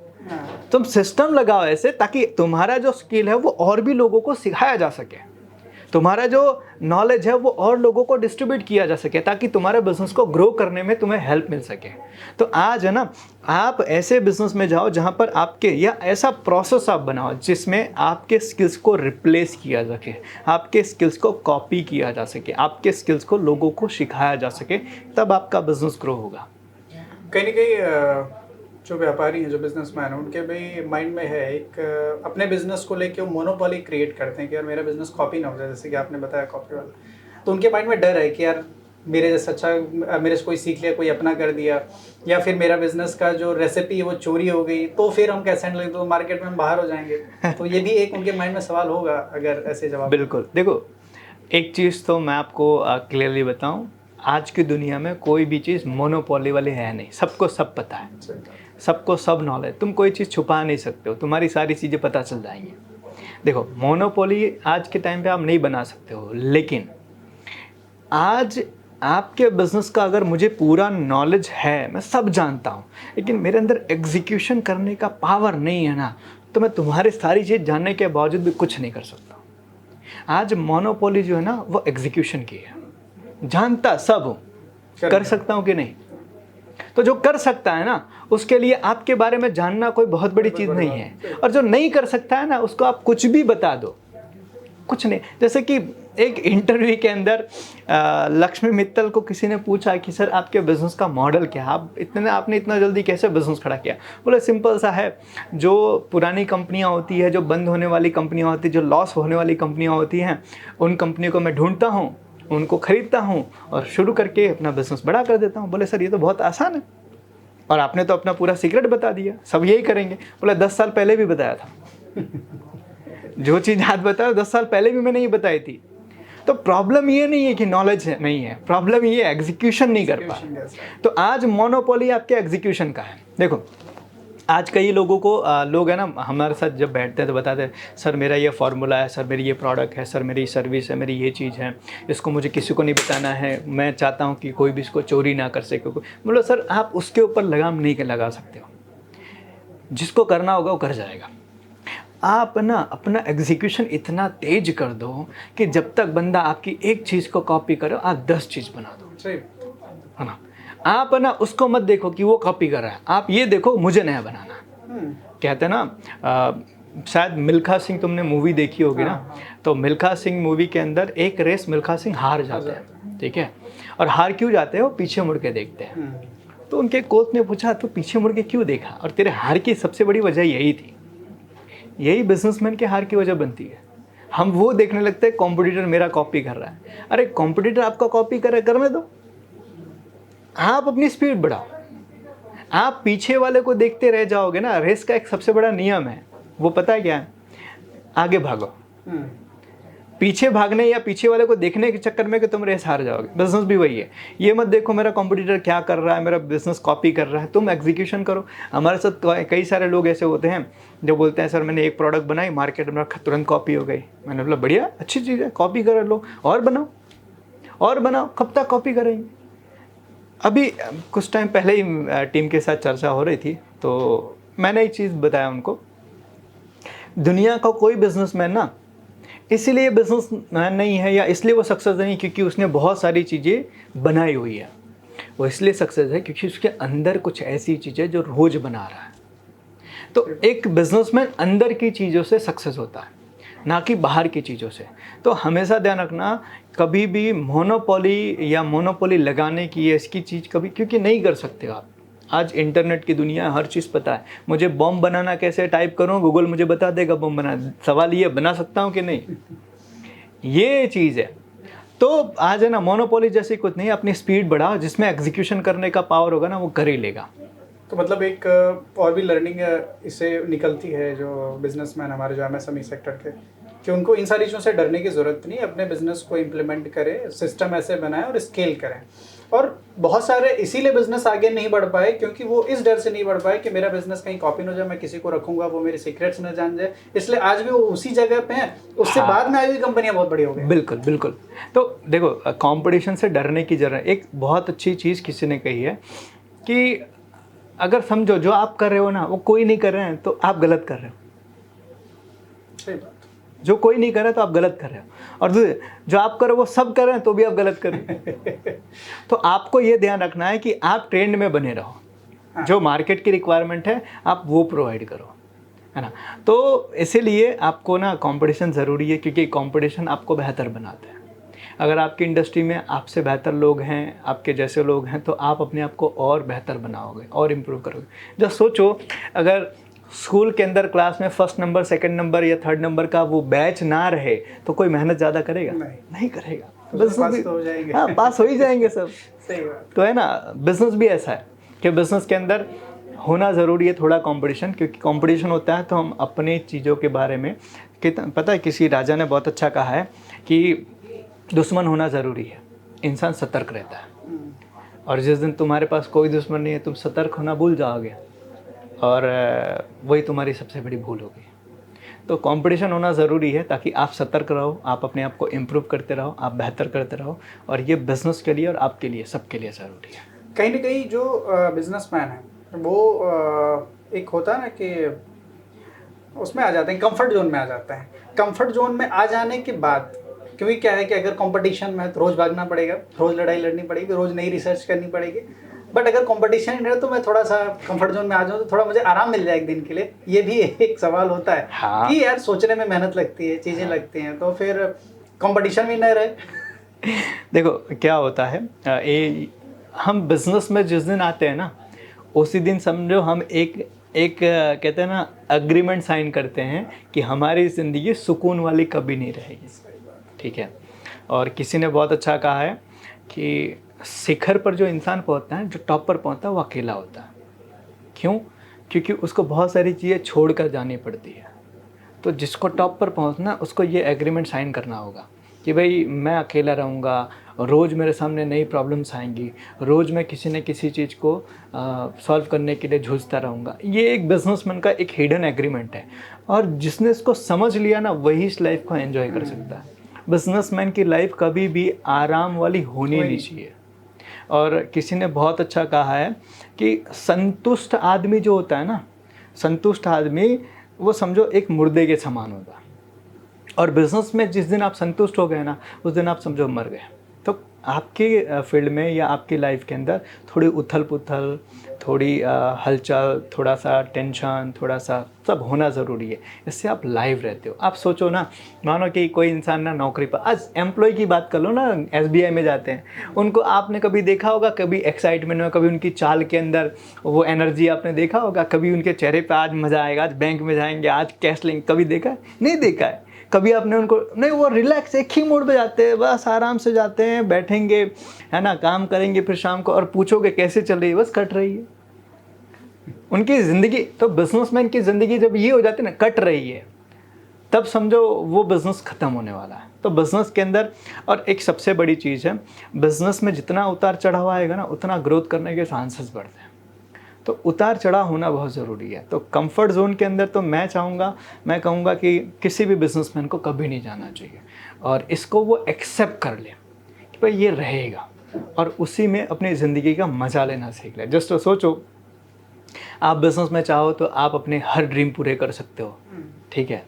Speaker 2: तुम सिस्टम लगाओ ऐसे ताकि तुम्हारा जो स्किल है वो और भी लोगों को सिखाया जा सके, तुम्हारा जो नॉलेज है वो और लोगों को डिस्ट्रीब्यूट किया जा सके, ताकि तुम्हारे बिजनेस को ग्रो करने में तुम्हें हेल्प मिल सके। तो आज है ना, आप ऐसे बिजनेस में जाओ जहां पर आपके, या ऐसा प्रोसेस आप बनाओ जिसमें आपके स्किल्स को रिप्लेस किया जा सके, आपके स्किल्स को कॉपी किया जा सके, आपके स्किल्स को लोगों को सिखाया जा सके, तब आपका बिजनेस ग्रो होगा।
Speaker 1: कहीं ना कहीं जो व्यापारी हैं, जो बिजनेसमैन हैं, उनके भी माइंड में है एक अपने बिजनेस को लेके वो मोनोपोली क्रिएट करते हैं कि यार मेरा बिजनेस कॉपी ना हो जाए, जैसे कि आपने बताया कॉपी वाला। तो उनके माइंड में डर है कि यार मेरे जैसा अच्छा मेरे से कोई सीख लिया, कोई अपना कर दिया, या फिर मेरा बिजनेस का जो रेसिपी है वो चोरी हो गई, तो फिर हम कैसे हैंडल, तो मार्केट में हम बाहर हो जाएंगे। तो ये भी एक उनके माइंड में सवाल होगा अगर ऐसे जवाब।
Speaker 2: बिल्कुल, देखो एक चीज़ तो मैं आपको क्लियरली बताऊं, आज की दुनिया में कोई भी चीज़ मोनोपोली वाली है नहीं, सबको सब पता है, सबको सब नॉलेज, तुम कोई चीज़ छुपा नहीं सकते हो, तुम्हारी सारी चीज़ें पता चल जाएंगी। देखो मोनोपोली आज के टाइम पे आप नहीं बना सकते हो, लेकिन आज आपके बिजनेस का अगर मुझे पूरा नॉलेज है, मैं सब जानता हूँ, लेकिन मेरे अंदर एग्जीक्यूशन करने का पावर नहीं है ना, तो मैं तुम्हारी सारी चीज़ जानने के बावजूद भी कुछ नहीं कर सकता। आज मोनोपोली जो है ना वो एग्जीक्यूशन की है, जानता सब हूँ, कर सकता हूँ कि नहीं। तो जो कर सकता है ना उसके लिए आपके बारे में जानना कोई बहुत बड़ी चीज़ नहीं है, और जो नहीं कर सकता है ना उसको आप कुछ भी बता दो, कुछ नहीं। जैसे कि एक इंटरव्यू के अंदर लक्ष्मी मित्तल को किसी ने पूछा कि सर आपके बिजनेस का मॉडल क्या है, आपने इतना जल्दी कैसे बिजनेस खड़ा किया? बोले सिंपल सा है, जो पुरानी कंपनियां होती है, जो बंद होने वाली कंपनियां होती है, जो लॉस होने वाली कंपनियां होती हैं, उन कंपनियों को मैं ढूंढता हूँ, उनको खरीदता हूँ और शुरू करके अपना बिजनेस बड़ा कर देता हूँ। बोले सर ये तो बहुत आसान है, और आपने तो अपना पूरा सीक्रेट बता दिया, सब यही करेंगे। बोले 10 साल पहले भी बताया था। जो चीज़ आज बताया 10 साल पहले भी मैंने ये बताई थी। तो प्रॉब्लम ये नहीं है कि नॉलेज नहीं है, प्रॉब्लम ये एग्जीक्यूशन नहीं कर पा। तो आज मोनोपोली आपके एग्जीक्यूशन का है। देखो आज कई लोगों को लोग है ना हमारे साथ जब बैठते हैं तो बताते हैं सर मेरा ये फार्मूला है, सर मेरी ये प्रोडक्ट है, सर मेरी सर्विस है, मेरी ये चीज़ है, इसको मुझे किसी को नहीं बताना है, मैं चाहता हूँ कि कोई भी इसको चोरी ना कर सके। बोलो सर आप उसके ऊपर लगाम नहीं लगा सकते हो, जिसको करना होगा वो कर जाएगा। आप ना अपना एग्जीक्यूशन इतना तेज कर दो कि जब तक बंदा आपकी एक चीज़ को कॉपी करे आप 10 चीज़ बना दो, है ना। आप ना उसको मत देखो कि वो कॉपी कर रहा है, आप ये देखो मुझे नया बनाना। कहते हैं ना, शायद मिल्खा सिंह तुमने मूवी देखी होगी ना, तो मिल्खा सिंह मूवी के अंदर एक रेस मिल्खा सिंह हार जाते हैं, ठीक है। और हार क्यों जाते हैं? वो पीछे मुड़ के देखते हैं। तो उनके कोच ने पूछा तो पीछे मुड़ के क्यों देखा? और तेरे हार की सबसे बड़ी वजह यही थी। यही बिजनेसमैन के हार की वजह बनती है। हम वो देखने लगते हैं कॉम्पिटिटर मेरा कॉपी कर रहा है। अरे कॉम्पिटिटर आपका कॉपी कर रहा है, करने दो, आप अपनी स्पीड बढ़ाओ। आप पीछे वाले को देखते रह जाओगे ना, रेस का एक सबसे बड़ा नियम है, वो पता है क्या है? आगे भागो। पीछे भागने या पीछे वाले को देखने के चक्कर में कि तुम रेस हार जाओगे। बिजनेस भी वही है, ये मत देखो मेरा कॉम्पिटिटर क्या कर रहा है, मेरा बिजनेस कॉपी कर रहा है, तुम एग्जीक्यूशन करो। हमारे साथ कई सारे लोग ऐसे होते हैं जो बोलते हैं सर मैंने एक प्रोडक्ट बनाई, मार्केट में तुरंत कॉपी हो गई। मैंने बोला बढ़िया, अच्छी चीज़ है, कॉपी कर लो और बनाओ और बनाओ, कब तक कॉपी करेंगे? अभी कुछ टाइम पहले ही टीम के साथ चर्चा हो रही थी, तो मैंने एक चीज़ बताया उनको, दुनिया का कोई बिजनेसमैन ना इसीलिए बिजनेसमैन नहीं है या इसलिए वो सक्सेस नहीं क्योंकि उसने बहुत सारी चीज़ें बनाई हुई है। वो इसलिए सक्सेस है क्योंकि उसके अंदर कुछ ऐसी चीज़ें जो रोज़ बना रहा है। तो एक बिजनेसमैन अंदर की चीज़ों से सक्सेस होता है, ना कि बाहर की चीज़ों से। तो हमेशा ध्यान रखना, कभी भी मोनोपोली लगाने की या इसकी चीज़ कभी, क्योंकि नहीं कर सकते आप। आज इंटरनेट की दुनिया है, हर चीज़ पता है। मुझे बॉम्ब बनाना कैसे टाइप करूँ, गूगल मुझे बता देगा बॉम्ब बना। सवाल ये बना सकता हूँ कि नहीं, ये चीज़ है। तो आज है ना, मोनोपोली जैसी कुछ नहीं, अपनी स्पीड बढ़ाओ, जिसमें एग्जीक्यूशन करने का पावर होगा ना वो कर ही लेगा।
Speaker 1: तो मतलब एक और भी लर्निंग इससे निकलती है जो बिजनेसमैन हमारे जो एमएसएमई सेक्टर के, कि उनको इन सारी चीज़ों से डरने की ज़रूरत नहीं, अपने बिजनेस को इम्प्लीमेंट करें, सिस्टम ऐसे बनाएं और स्केल करें। और बहुत सारे इसीलिए बिजनेस आगे नहीं बढ़ पाए क्योंकि वो इस डर से नहीं बढ़ पाए कि मेरा बिजनेस कहीं कॉपी न हो जाए, मैं किसी को रखूंगा वो मेरे सीक्रेट्स न जान जाए, इसलिए आज भी वो उसी जगह पे हैं। उससे बाद में आई हुई कंपनियां बहुत बड़ी हो गई।
Speaker 2: बिल्कुल बिल्कुल। तो देखो, कंपटीशन से डरने की जरूरत। एक बहुत अच्छी चीज़ किसी ने कही है कि अगर समझो जो आप कर रहे हो ना वो कोई नहीं कर रहे हैं तो आप गलत कर रहे हो।
Speaker 1: सही बात।
Speaker 2: जो कोई नहीं कर रहा तो आप गलत कर रहे हो, और जो आप कर रहे हो वो सब कर रहे हैं तो भी आप गलत कर रहे हो। तो आपको ये ध्यान रखना है कि आप ट्रेंड में बने रहो।
Speaker 1: हाँ। जो
Speaker 2: मार्केट की रिक्वायरमेंट है आप वो प्रोवाइड करो, है ना। तो इसीलिए आपको ना कंपटीशन ज़रूरी है, क्योंकि कंपटीशन आपको बेहतर बनाता है। अगर आपकी इंडस्ट्री में आपसे बेहतर लोग हैं, आपके जैसे लोग हैं, तो आप अपने आप को और बेहतर बनाओगे और इम्प्रूव करोगे। जब सोचो, अगर स्कूल के अंदर क्लास में फर्स्ट नंबर, सेकंड नंबर या थर्ड नंबर का वो बैच ना रहे तो कोई मेहनत ज़्यादा करेगा? नहीं करेगा।
Speaker 1: पास तो हो जाएंगे।
Speaker 2: हाँ, पास हो ही जाएंगे सब।
Speaker 1: सही बात।
Speaker 2: तो है ना, बिजनेस भी ऐसा है कि बिजनेस के अंदर होना ज़रूरी है थोड़ा कंपटीशन, क्योंकि कंपटीशन होता है तो हम अपने चीज़ों के बारे में पता है, किसी राजा ने बहुत अच्छा कहा है कि दुश्मन होना ज़रूरी है, इंसान सतर्क रहता है। और जिस दिन तुम्हारे पास कोई दुश्मन नहीं है, तुम सतर्क होना भूल जाओगे, और वही तुम्हारी सबसे बड़ी भूल होगी। तो कंपटीशन होना ज़रूरी है ताकि आप सतर्क रहो, आप अपने आप को इम्प्रूव करते रहो, आप बेहतर करते रहो, और ये बिज़नेस के लिए और आपके लिए, सबके लिए ज़रूरी है।
Speaker 1: कहीं ना कहीं जो बिजनेसमैन है वो एक होता है ना कि उसमें आ जाते हैं, कंफर्ट जोन में आ जाते हैं। कंफर्ट जोन में आ जाने के बाद, क्योंकि क्या है कि अगर कंपटीशन में है तो रोज़ भागना पड़ेगा, रोज़ लड़ाई लड़नी पड़ेगी, रोज़ नई रिसर्च करनी पड़ेगी। बट अगर कंपटीशन ही नहीं रहे तो मैं थोड़ा सा कंफर्ट जोन में आ जाऊँ तो थोड़ा मुझे आराम मिल जाए एक दिन के लिए, ये भी एक सवाल होता है।
Speaker 2: हाँ।
Speaker 1: कि यार सोचने में मेहनत लगती है, चीज़ें लगती हैं, तो फिर कंपटीशन भी नहीं रहे।
Speaker 2: देखो क्या होता है, हम बिजनेस में जिस दिन आते हैं ना, उसी दिन समझो हम एक कहते हैं ना, अग्रीमेंट साइन करते हैं कि हमारी ज़िंदगी सुकून वाली कभी नहीं रहेगी। ठीक है। और किसी ने बहुत अच्छा कहा है कि शिखर पर जो इंसान पहुंचता है, जो टॉप पर पहुंचता है, वो अकेला होता है। क्यों? क्योंकि उसको बहुत सारी चीज़ें छोड़कर जानी पड़ती है। तो जिसको टॉप पर पहुंचना, उसको ये एग्रीमेंट साइन करना होगा कि भाई मैं अकेला रहूँगा, रोज़ मेरे सामने नई प्रॉब्लम्स आएंगी, रोज़ मैं किसी न किसी चीज़ को सॉल्व करने के लिए जूझता रहूँगा। ये एक बिजनेसमैन का एक हिडन एग्रीमेंट है, और जिसने इसको समझ लिया ना, वही इस लाइफ को एंजॉय कर सकता है। बिजनेसमैन की लाइफ कभी भी आराम वाली होनी नहीं चाहिए। और किसी ने बहुत अच्छा कहा है कि संतुष्ट आदमी जो होता है ना, संतुष्ट आदमी वो समझो एक मुर्दे के समान होता है। और बिजनेस में जिस दिन आप संतुष्ट हो गए ना, उस दिन आप समझो मर गए। तो आपके फील्ड में या आपकी लाइफ के अंदर थोड़ी उथल पुथल, थोड़ी हलचल, थोड़ा सा टेंशन, थोड़ा सा सब होना ज़रूरी है। इससे आप लाइव रहते हो। आप सोचो ना, मानो कि कोई इंसान ना नौकरी पर, आज एम्प्लॉय की बात कर लो ना, SBI में जाते हैं, उनको आपने कभी देखा होगा, कभी एक्साइटमेंट में, कभी उनकी चाल के अंदर वो एनर्जी आपने देखा होगा, कभी उनके चेहरे पर आज मज़ा आएगा, आज बैंक में जाएंगे, आज कैश लेंगे, कभी देखा है? नहीं देखा है। कभी आपने उनको नहीं, वो रिलैक्स एक ही मोड पे जाते हैं, बस आराम से जाते हैं, बैठेंगे, है ना, काम करेंगे, फिर शाम को, और पूछोगे कैसे चल रही है, बस कट रही है उनकी ज़िंदगी। तो बिजनेसमैन की ज़िंदगी जब ये हो जाती है ना, कट रही है, तब समझो वो बिज़नेस ख़त्म होने वाला है। तो बिज़नेस के अंदर, और एक सबसे बड़ी चीज़ है, बिज़नेस में जितना उतार चढ़ाव आएगा ना, उतना ग्रोथ करने के चांसेस बढ़ते हैं। तो उतार चढ़ाव होना बहुत ज़रूरी है। तो कंफर्ट जोन के अंदर तो मैं कहूँगा कि किसी भी बिजनेसमैन को कभी नहीं जाना चाहिए, और इसको वो एक्सेप्ट कर ले कि भाई ये रहेगा, और उसी में अपनी ज़िंदगी का मज़ा लेना सीख ले। जस्ट सोचो, आप बिजनेस में चाहो तो आप अपने हर ड्रीम पूरे कर सकते हो, ठीक है,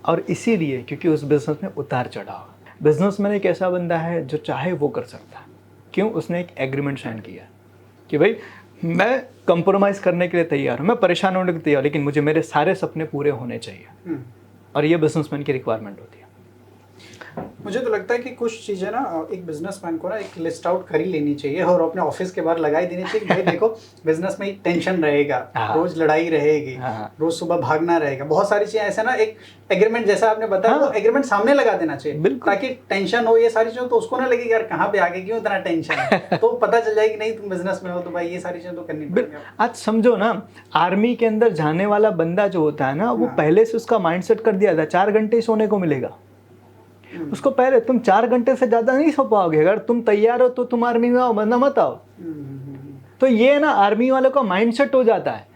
Speaker 2: और इसीलिए क्योंकि उस बिज़नेस में उतार चढ़ाव। बिजनेसमैन एक ऐसा बंदा है जो चाहे वो कर सकता है। क्यों? उसने एक एग्रीमेंट साइन किया कि भाई मैं कंप्रोमाइज़ करने के लिए तैयार हूँ, मैं परेशान होने के लिए तैयार, लेकिन मुझे मेरे सारे सपने पूरे होने चाहिए। और ये बिजनेसमैन की रिक्वायरमेंट होती है।
Speaker 1: मुझे तो लगता है कि कुछ चीज़ें ना एक बिजनेसमैन को ना एक लिस्ट आउट कर ही लेनी चाहिए और अपने ऑफिस के बाहर लगा ही देनी चाहिए कि भाई देखो बिजनेस में टेंशन रहेगा, रोज लड़ाई रहेगी, रोज सुबह भागना रहेगा, बहुत सारी चीज़ें ऐसे ना एक एग्रीमेंट जैसा आपने बताया वो एग्रीमेंट सामने लगा देना चाहिए ताकि टेंशन हो ये सारी चीज़ें तो उसको ना लगे यार कहाँ पे आगे क्यों इतना टेंशन है तो पता चल जाएगी नहीं तुम बिजनेस में हो तो भाई ये सारी चीज़ें तो करनी पड़ेगी।
Speaker 2: आज समझो ना आर्मी के अंदर जाने वाला बंदा जो होता है ना वो पहले से उसका माइंडसेट कर दिया था 4 घंटे सोने को मिलेगा। उसको पहले तुम 4 घंटे से ज़्यादा नहीं सो पाओगे, अगर तुम तैयार हो तो तुम आर्मी में आओ वरना मत आओ। तो ये ना आर्मी वालों का माइंडसेट हो जाता है।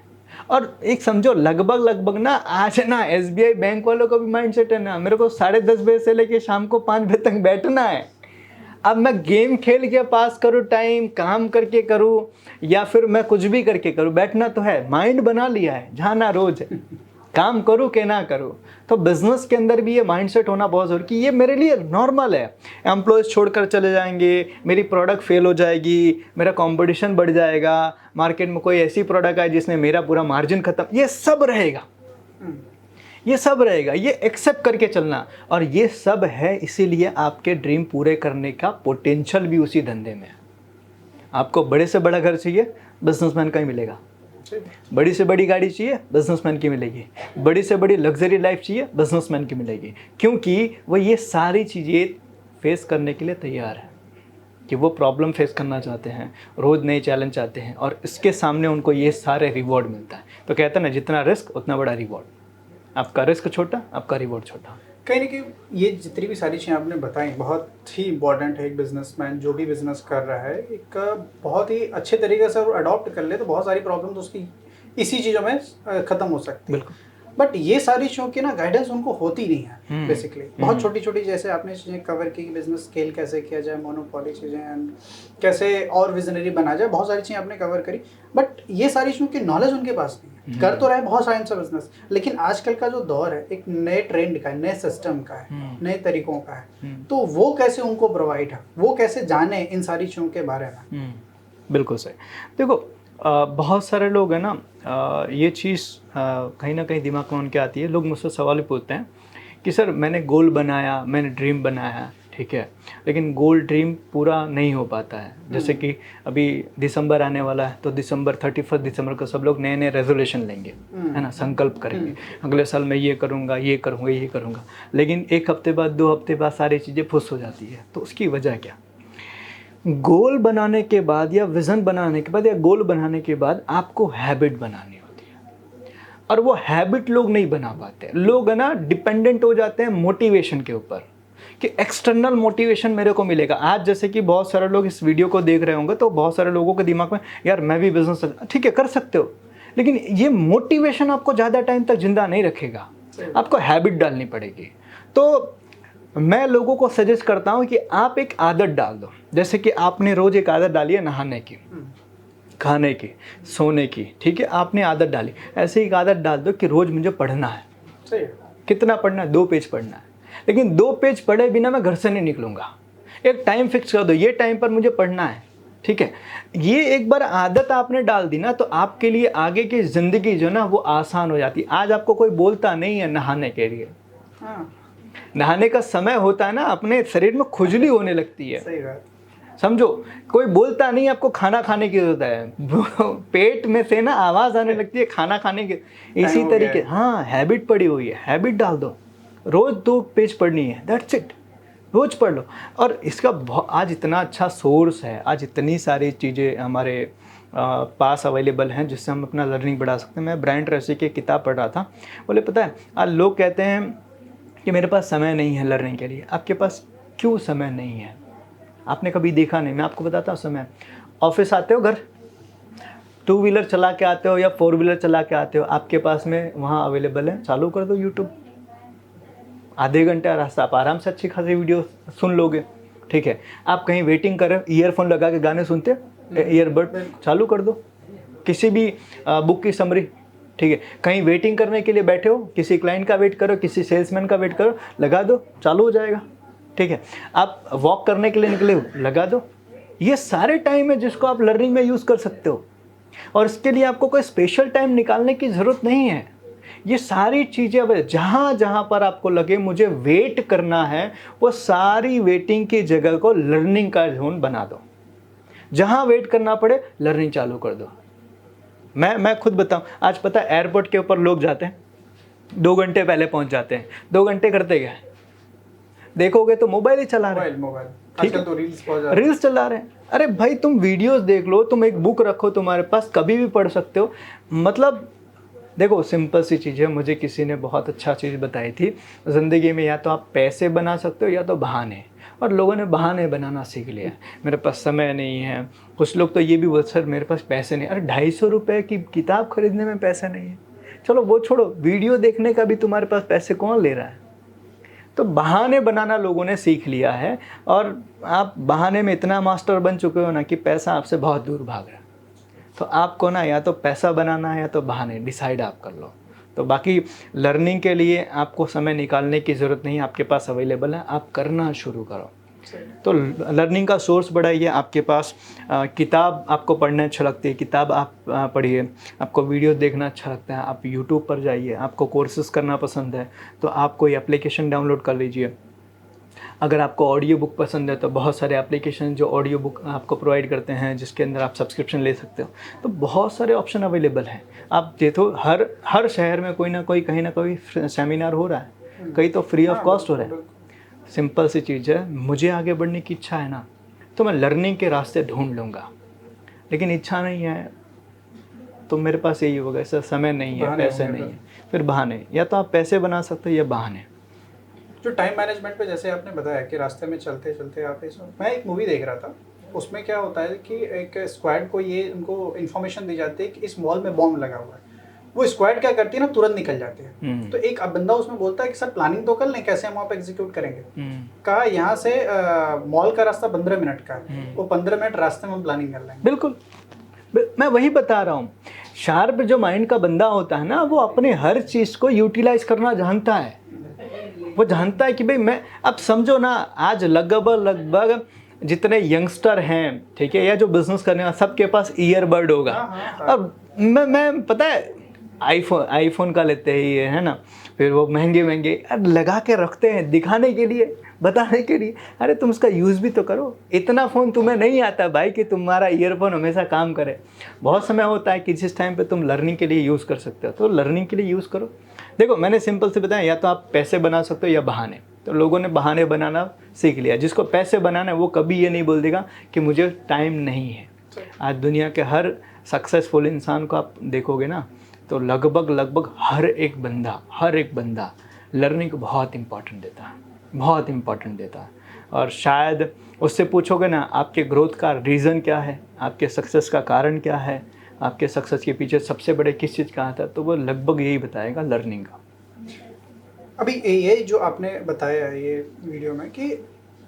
Speaker 2: और एक समझो लगभग ना आज ना SBI बैंक वालों का भी माइंडसेट है ना, मेरे को 10:30 बजे से लेके शाम को 5 बजे तक बैठना है। अब मैं गेम खेल के पास करूँ टाइम, काम करके करूँ या फिर मैं कुछ भी करके करूँ, बैठना तो है। माइंड बना लिया है जाना रोज काम करूँ कि ना करूँ। तो बिजनेस के अंदर भी ये माइंडसेट होना बहुत ज़रूरी कि ये मेरे लिए नॉर्मल है। एम्प्लॉयज़ छोड़कर चले जाएंगे, मेरी प्रोडक्ट फेल हो जाएगी, मेरा कंपटीशन बढ़ जाएगा, मार्केट में कोई ऐसी प्रोडक्ट आए जिसने मेरा पूरा मार्जिन ख़त्म, ये सब रहेगा। ये सब रहेगा, ये एक्सेप्ट करके चलना। और ये सब है इसीलिए आपके ड्रीम पूरे करने का पोटेंशियल भी उसी धंधे में है। आपको बड़े से बड़ा घर चाहिए, बिजनेसमैन का ही मिलेगा। बड़ी से बड़ी गाड़ी चाहिए, बिजनेसमैन की मिलेगी। बड़ी से बड़ी लग्जरी लाइफ चाहिए, बिजनेसमैन की मिलेगी। क्योंकि वो ये सारी चीज़ें फेस करने के लिए तैयार है कि वो प्रॉब्लम फेस करना चाहते हैं, रोज़ नए चैलेंज चाहते हैं और इसके सामने उनको ये सारे रिवॉर्ड मिलता है। तो कहते हैं ना जितना रिस्क उतना बड़ा रिवॉर्ड। आपका रिस्क छोटा, आपका रिवॉर्ड छोटा।
Speaker 1: कहीं ना कहीं ये जितनी भी सारी चीज़ें आपने बताई बहुत ही इंपॉर्टेंट है। एक बिजनेसमैन जो भी बिजनेस कर रहा है एक बहुत ही अच्छे तरीके से और अडॉप्ट कर ले तो बहुत सारी प्रॉब्लम तो उसकी इसी चीज़ों में ख़त्म हो सकती है। बिल्कुल। बट ये सारी चीज़ों की ना गाइडेंस उनको होती नहीं है बेसिकली। बहुत छोटी छोटी जैसे आपने चीज़ें कवर की, बिजनेस स्केल कैसे किया जाए, मोनोपोली चीज़ें एंड कैसे और विजनरी बना जाए, बहुत सारी चीज़ें आपने कवर करी। बट ये सारी चीज़ों की नॉलेज उनके पास नहीं है। कर तो रहे बहुत साइंस बिजनेस, लेकिन आजकल का जो दौर है एक नए ट्रेंड का है, नए सिस्टम का है, नए तरीकों का है, तो वो कैसे उनको प्रोवाइड है, वो कैसे जाने इन सारी चीज़ों के बारे में।
Speaker 2: बिल्कुल सही। देखो बहुत सारे लोग हैं ना ये चीज़ कहीं ना कहीं दिमाग में उनके आती है। लोग मुझसे सवाल भी पूछते हैं कि सर मैंने गोल बनाया, मैंने ड्रीम बनाया, ठीक है, लेकिन गोल ड्रीम पूरा नहीं हो पाता है। जैसे कि अभी दिसंबर आने वाला है तो 31 दिसंबर को सब लोग नए नए रेजोल्यूशन लेंगे, है ना, संकल्प करेंगे अगले साल मैं ये करूँगा, ये करूँगा, ये करूँगा। लेकिन 1 हफ्ते बाद, 2 हफ्ते बाद सारी चीज़ें फुस हो जाती है। तो उसकी वजह क्या? गोल बनाने के बाद या विज़न बनाने के बाद या गोल बनाने के बाद आपको हैबिट बनानी होती है और वो हैबिट लोग नहीं बना पाते। लोग है ना डिपेंडेंट हो जाते हैं मोटिवेशन के ऊपर कि एक्सटर्नल मोटिवेशन मेरे को मिलेगा। आज जैसे कि बहुत सारे लोग इस वीडियो को देख रहे होंगे तो बहुत सारे लोगों के दिमाग में यार मैं भी बिजनेस, ठीक है कर सकते हो, लेकिन ये मोटिवेशन आपको ज़्यादा टाइम तक जिंदा नहीं रखेगा। आपको हैबिट डालनी पड़ेगी। तो मैं लोगों को सजेस्ट करता हूं कि आप एक आदत डाल दो। जैसे कि आपने रोज़ एक आदत डाली है नहाने की, खाने की, सोने की, ठीक है, आपने आदत डाली। ऐसे एक आदत डाल दो कि रोज़ मुझे पढ़ना है।
Speaker 1: सही।
Speaker 2: कितना पढ़ना है? 2 पेज पढ़ना है। लेकिन 2 पेज पढ़े बिना मैं घर से नहीं निकलूँगा। एक टाइम फिक्स कर दो, ये टाइम पर मुझे पढ़ना है, ठीक है। ये एक बार आदत आपने डाल दी ना तो आपके लिए आगे की ज़िंदगी जो ना वो आसान हो जाती है। आज आपको कोई बोलता नहीं है नहाने के लिए, नहाने का समय होता है ना अपने शरीर में खुजली होने लगती है।
Speaker 1: सही बात।
Speaker 2: समझो, कोई बोलता नहीं आपको खाना खाने की जरूरत है, पेट में से ना आवाज़ आने लगती है खाना खाने की। इसी तरीके हाँ हैबिट पड़ी हुई है, हैबिट डाल दो। रोज़ 2 पेज पढ़नी है, दैट्स इट, रोज़ पढ़ लो। और इसका आज इतना अच्छा सोर्स है, आज इतनी सारी चीज़ें हमारे पास अवेलेबल हैं जिससे हम अपना लर्निंग बढ़ा सकते हैं। मैं ब्रायन ट्रेसी की किताब पढ़ रहा था, बोले पता है आज लोग कहते हैं कि मेरे पास समय नहीं है लर्निंग के लिए। आपके पास क्यों समय नहीं है? आपने कभी देखा नहीं? मैं आपको बताता हूँ समय। ऑफिस आते हो, घर 2 व्हीलर चला के आते हो या 4 व्हीलर चला के आते हो, आपके पास में वहाँ अवेलेबल है, चालू कर दो यूट्यूब, आधे घंटे का रास्ता, आप आराम से अच्छी खासी वीडियो सुन लोगे, ठीक है। आप कहीं वेटिंग कर रहे हो, ईयरफोन लगा के गाने सुनते हो, ईयरबड चालू कर दो, किसी भी बुक की समरी ठीक है, कहीं वेटिंग करने के लिए बैठे हो, किसी क्लाइंट का वेट करो, किसी सेल्समैन का वेट करो, लगा दो, चालू हो जाएगा। ठीक है, आप वॉक करने के लिए निकले हो, लगा दो। ये सारे टाइम है जिसको आप लर्निंग में यूज़ कर सकते हो, और इसके लिए आपको कोई स्पेशल टाइम निकालने की ज़रूरत नहीं है। ये सारी चीज़ें अब जहाँ जहाँ पर आपको लगे मुझे वेट करना है, वो सारी वेटिंग की जगह को लर्निंग का जोन बना दो। जहाँ वेट करना पड़े लर्निंग चालू कर दो। मैं खुद बताऊँ, आज पता है एयरपोर्ट के ऊपर लोग जाते हैं 2 घंटे पहले पहुँच जाते हैं। 2 घंटे करते क्या है? देखोगे तो मोबाइल ही चला रहे हैं।
Speaker 1: मोबाइल
Speaker 2: ठीक है,
Speaker 1: आजकल तो रील्स
Speaker 2: चला रहे हैं। अरे भाई तुम वीडियोस देख लो, तुम एक बुक रखो तुम्हारे पास, कभी भी पढ़ सकते हो। मतलब देखो सिंपल सी चीज़ है, मुझे किसी ने बहुत अच्छा चीज़ बताई थी, ज़िंदगी में या तो आप पैसे बना सकते हो या तो बहाने, और लोगों ने बहाने बनाना सीख लिया। मेरे पास समय नहीं है, कुछ लोग तो ये भी बोलते सर मेरे पास पैसे नहीं। अरे 250 रुपये की किताब खरीदने में पैसे नहीं है, चलो वो छोड़ो, वीडियो देखने का भी तुम्हारे पास पैसे कौन ले रहा है? तो बहाने बनाना लोगों ने सीख लिया है, और आप बहाने में इतना मास्टर बन चुके हो ना कि पैसा आपसे बहुत दूर भाग रहा है। तो आपको ना या तो पैसा बनाना है या तो बहाने, डिसाइड आप कर लो। तो बाकी लर्निंग के लिए आपको समय निकालने की ज़रूरत नहीं, आपके पास अवेलेबल है, आप करना शुरू करो। तो लर्निंग का सोर्स बढ़ाइए। आपके पास किताब आपको पढ़ना अच्छा लगती है, किताब आप पढ़िए। आपको वीडियो देखना अच्छा लगता है, आप यूट्यूब पर जाइए। आपको कोर्सेज करना पसंद है तो आप कोई एप्लीकेशन डाउनलोड कर लीजिए। अगर आपको ऑडियो बुक पसंद है तो बहुत सारे एप्लीकेशन जो ऑडियो बुक आपको प्रोवाइड करते हैं, जिसके अंदर आप सब्सक्रिप्शन ले सकते हो। तो बहुत सारे ऑप्शन अवेलेबल हैं। आप देखो हर शहर में कोई ना कोई कहीं ना कोई सेमिनार हो रहा है, कहीं तो फ्री ऑफ कॉस्ट हो रहा है। सिंपल सी चीज़ है, मुझे आगे बढ़ने की इच्छा है ना, तो मैं लर्निंग के रास्ते ढूंढ लूँगा। लेकिन इच्छा नहीं है तो मेरे पास यही होगा, सर समय नहीं है, पैसे नहीं है, फिर बहाने। या तो आप पैसे बना सकते हो या बहाने।
Speaker 1: जो टाइम मैनेजमेंट पे जैसे आपने बताया कि रास्ते में चलते चलते आप मैं एक मूवी देख रहा था, उसमें क्या होता है कि एक स्क्वाड को ये उनको इन्फॉर्मेशन दी जाती है कि इस मॉल में बॉम्ब लगा हुआ है। वो स्क्वाड क्या करती है ना, तुरंत निकल जाती है। तो एक बंदा उसमें बोलता है कि सर प्लानिंग तो कर लें, कैसे हम वहाँ पे एग्जीक्यूट करेंगे। कहा यहाँ से मॉल का रास्ता 15 मिनट का है, वो 15 मिनट रास्ते में हम प्लानिंग कर लेंगे।
Speaker 2: बिल्कुल, मैं वही बता रहा हूँ। शार्प जो माइंड का बंदा होता है ना, वो अपने हर चीज़ को यूटिलाइज करना जानता है। वो जानता है कि भाई मैं, अब समझो ना, आज लगभग जितने यंगस्टर हैं, ठीक है, या जो बिजनेस करने वाले, सबके पास ईयरबड होगा। अब मैं पता है आईफोन का लेते ही है ना, फिर वो महंगे लगा के रखते हैं दिखाने के लिए, बताने के लिए। अरे तुम उसका यूज़ भी तो करो। इतना फ़ोन तुम्हें नहीं आता भाई कि तुम्हारा ईयरफोन हमेशा काम करे। बहुत समय होता है कि जिस टाइम पे तुम लर्निंग के लिए यूज़ कर सकते हो, तो लर्निंग के लिए यूज़ करो। देखो मैंने सिंपल से बताया, या तो आप पैसे बना सकते हो या बहाने। तो लोगों ने बहाने बनाना सीख लिया। जिसको पैसे बनाना है वो कभी ये नहीं बोल देगा कि मुझे टाइम नहीं है। आज दुनिया के हर सक्सेसफुल इंसान को आप देखोगे ना, तो लगभग हर एक बंदा लर्निंग को बहुत इम्पोर्टेंट देता है। और शायद उससे पूछोगे ना आपके ग्रोथ का रीज़न क्या है, आपके सक्सेस का कारण क्या है, आपके सक्सेस के पीछे सबसे बड़े किस चीज़ का आता है, तो वो लगभग यही बताएगा, लर्निंग का।
Speaker 1: अभी ये जो आपने बताया है ये वीडियो में कि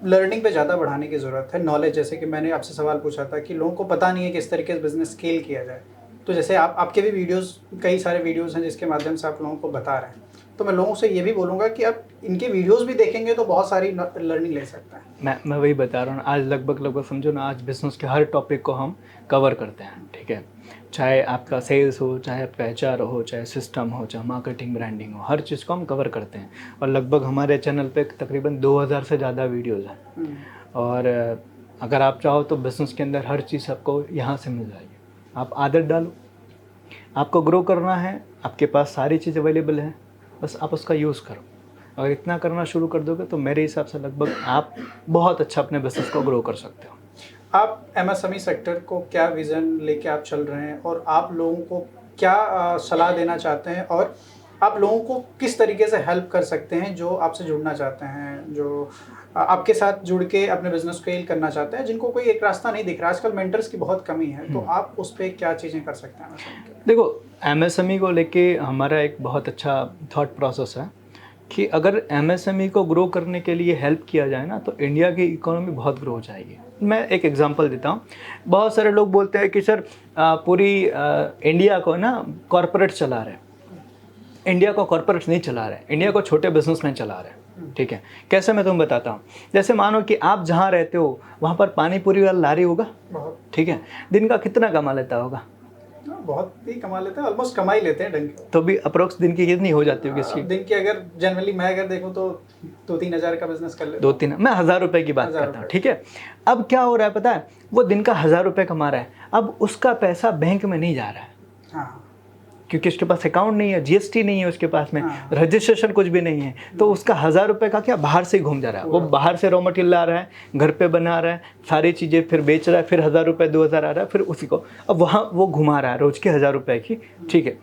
Speaker 1: लर्निंग पे ज़्यादा बढ़ाने की ज़रूरत है, नॉलेज। जैसे कि मैंने आपसे सवाल पूछा था कि लोगों को पता नहीं है किस तरीके से बिज़नेस स्केल किया जाए। तो जैसे आपके भी वीडियोस, कई सारे वीडियोस हैं जिसके माध्यम से आप लोगों को बता रहे हैं। तो मैं लोगों से ये भी बोलूँगा कि आप इनके वीडियोस भी देखेंगे तो बहुत सारी लर्निंग ले सकते हैं।
Speaker 2: मैं वही बता रहा हूँ। आज लगभग समझो ना, आज बिज़नेस के हर टॉपिक को हम कवर करते हैं, ठीक है। चाहे आपका सेल्स हो, चाहे आपका HR हो, चाहे सिस्टम हो, चाहे मार्केटिंग ब्रांडिंग हो, हर चीज़ को हम कवर करते हैं। और लगभग हमारे चैनल पे तकरीबन 2000 से ज़्यादा वीडियोज़ हैं। और अगर आप चाहो तो बिज़नेस के अंदर हर चीज़ आपको यहाँ से मिल जाएगी। आप आदत डालो, आपको ग्रो करना है, आपके पास सारी चीज़ अवेलेबल है, बस आप उसका यूज़ करो। अगर इतना करना शुरू कर दोगे तो मेरे हिसाब से लगभग आप बहुत अच्छा अपने बिज़नेस को ग्रो कर सकते हो।
Speaker 1: आप MSME सेक्टर को क्या विज़न लेके आप चल रहे हैं, और आप लोगों को क्या सलाह देना चाहते हैं, और आप लोगों को किस तरीके से हेल्प कर सकते हैं जो आपसे जुड़ना चाहते हैं, जो आपके साथ जुड़ के अपने बिजनेस स्केल करना चाहते हैं, जिनको कोई एक रास्ता नहीं दिख रहा। आजकल मेंटर्स की बहुत कमी है, तो आप उस पर क्या चीज़ें कर सकते हैं?
Speaker 2: देखो MSME को लेके हमारा एक बहुत अच्छा थॉट प्रोसेस है कि अगर MSME को ग्रो करने के लिए हेल्प किया जाए ना, तो इंडिया की इकोनॉमी बहुत ग्रो हो जाएगी। मैं एक एग्जांपल देता हूँ। बहुत सारे लोग बोलते हैं कि सर पूरी इंडिया को ना कॉरपोरेट चला रहे हैं। इंडिया को कॉरपोरेट नहीं चला रहे हैं, इंडिया को छोटे बिजनेसमैन चला रहे हैं। ठीक है, कैसे मैं तुम्हें बताता हूँ। जैसे मानो कि आप जहाँ रहते हो वहाँ पर पानी पूरी वाला लारी होगा, ठीक है, दिन का कितना कमा लेता होगा?
Speaker 1: बहुत ही कमा लेते हैं, ऑलमोस्ट कमा ही लेते हैं ढंग के।
Speaker 2: तो भी अप्रोक्स दिन की कितनी हो जाती होगी इसकी?
Speaker 1: दिन की अगर जनरली मैं अगर देखूं तो 2-3 हज़ार का बिजनेस कर लेता हूं।
Speaker 2: 2-3, मैं 1000 रुपए की बात करता हूँ। ठीक है, अब क्या हो रहा है पता है, वो दिन का 1000 रुपये कमा रहा है, अब उसका पैसा बैंक में नहीं जा रहा है।
Speaker 1: हाँ,
Speaker 2: क्योंकि उसके पास अकाउंट नहीं है, जीएसटी नहीं है उसके पास में, रजिस्ट्रेशन कुछ भी नहीं है, तो उसका 1000 रुपये का क्या बाहर से घूम जा रहा है। वो बाहर से रॉ मटेरियल ला रहा है, घर पे बना रहा है, सारी चीज़ें फिर बेच रहा है, फिर 1000 रुपये 2000 आ रहा है, फिर उसी को अब वहाँ वो घुमा रहा है रोज के 1000 रुपये की। ठीक है,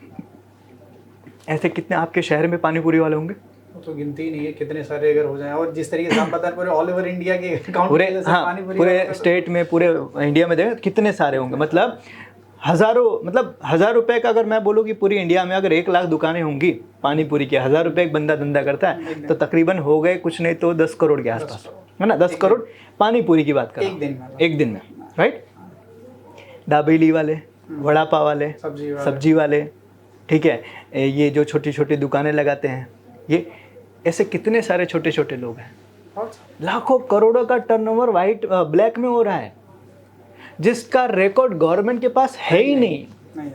Speaker 2: ऐसे कितने आपके शहर में पानी पूरी वाले होंगे?
Speaker 1: तो गिनती ही नहीं है कितने सारे अगर हो जाए। और जिस तरीके से आप बता पूरे ऑल ओवर इंडिया के अकाउंट
Speaker 2: पूरे, हाँ, पूरे स्टेट में, पूरे इंडिया में देखें कितने सारे होंगे। मतलब हज़ारों, मतलब 1000 रुपये का अगर मैं बोलूँ कि पूरी इंडिया में अगर 1 लाख दुकानें होंगी पानी पूरी की, 1000 रुपये एक बंदा धंधा करता है, तो तकरीबन हो गए कुछ नहीं तो 10 करोड़ के आसपास, है ना। 10 करोड़ पानी पूरी की बात कर रहा हूं, एक दिन में, राइट। दाबेली वाले, वड़ा पाव वाले, सब्जी वाले, ठीक है, ये जो छोटी छोटी दुकानें लगाते हैं, ये ऐसे कितने सारे छोटे छोटे लोग हैं। लाखों करोड़ों का टर्नओवर वाइट ब्लैक में हो रहा है, जिसका रिकॉर्ड गवर्नमेंट के पास है ही नहीं।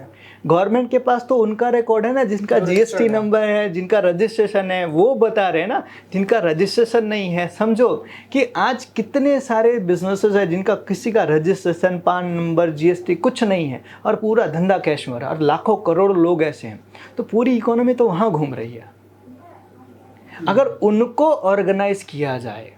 Speaker 2: गवर्नमेंट के पास तो उनका रिकॉर्ड है ना, जिनका जीएसटी नंबर है, जिनका रजिस्ट्रेशन है, वो बता रहे हैं ना। जिनका रजिस्ट्रेशन नहीं है, समझो कि आज कितने सारे बिजनेसेस हैं जिनका किसी का रजिस्ट्रेशन, पान नंबर, जीएसटी कुछ नहीं है, और पूरा धंधा कैश में हो रहा है, और लाखों करोड़ लोग ऐसे हैं। तो पूरी इकोनॉमी तो वहाँ घूम रही है। अगर उनको ऑर्गेनाइज किया जाए,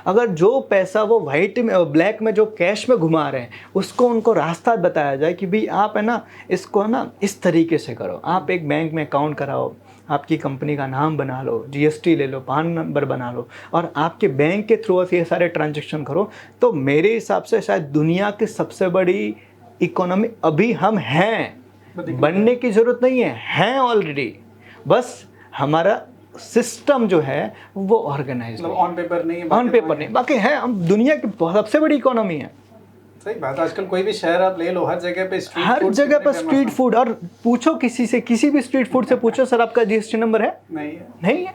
Speaker 2: अगर जो पैसा वो वाइट में, ब्लैक में, जो कैश में घुमा रहे हैं, उसको उनको रास्ता बताया जाए कि भाई आप है ना, इसको ना इस तरीके से करो। आप एक बैंक में अकाउंट कराओ, आपकी कंपनी का नाम बना लो, जीएसटी ले लो, पान नंबर बना लो, और आपके बैंक के थ्रू ये सारे ट्रांजेक्शन करो, तो मेरे हिसाब से शायद दुनिया की सबसे बड़ी इकोनॉमी अभी हम हैं। बनने की ज़रूरत नहीं है, हैं ऑलरेडी। बस हमारा सिस्टम जो है वो ऑर्गेनाइज,
Speaker 1: ऑन पेपर नहीं है,
Speaker 2: ऑन पेपर नहीं, बाकी है। हम दुनिया की सबसे बड़ी इकोनॉमी है।
Speaker 1: सही बात। आजकल कोई भी शहर आप ले लो, हर जगह पे
Speaker 2: स्ट्रीट फूड, और पूछो किसी से, किसी भी स्ट्रीट फूड से पूछो, सर आपका जीएसटी नंबर है? नहीं है।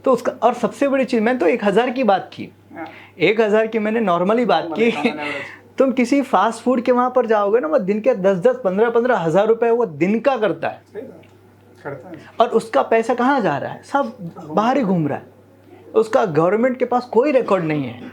Speaker 2: तो उसका, और सबसे बड़ी चीज़, मैंने तो 1000 की बात की, 1000 की मैंने नॉर्मली बात की। तुम किसी फास्ट फूड के वहाँ पर जाओगे ना, वो दिन के 10-10, 15-15 हज़ार रुपये वो दिन का करता है, और उसका पैसा कहाँ जा रहा है? सब बाहर ही घूम रहा है। उसका गवर्नमेंट के पास कोई रिकॉर्ड नहीं है,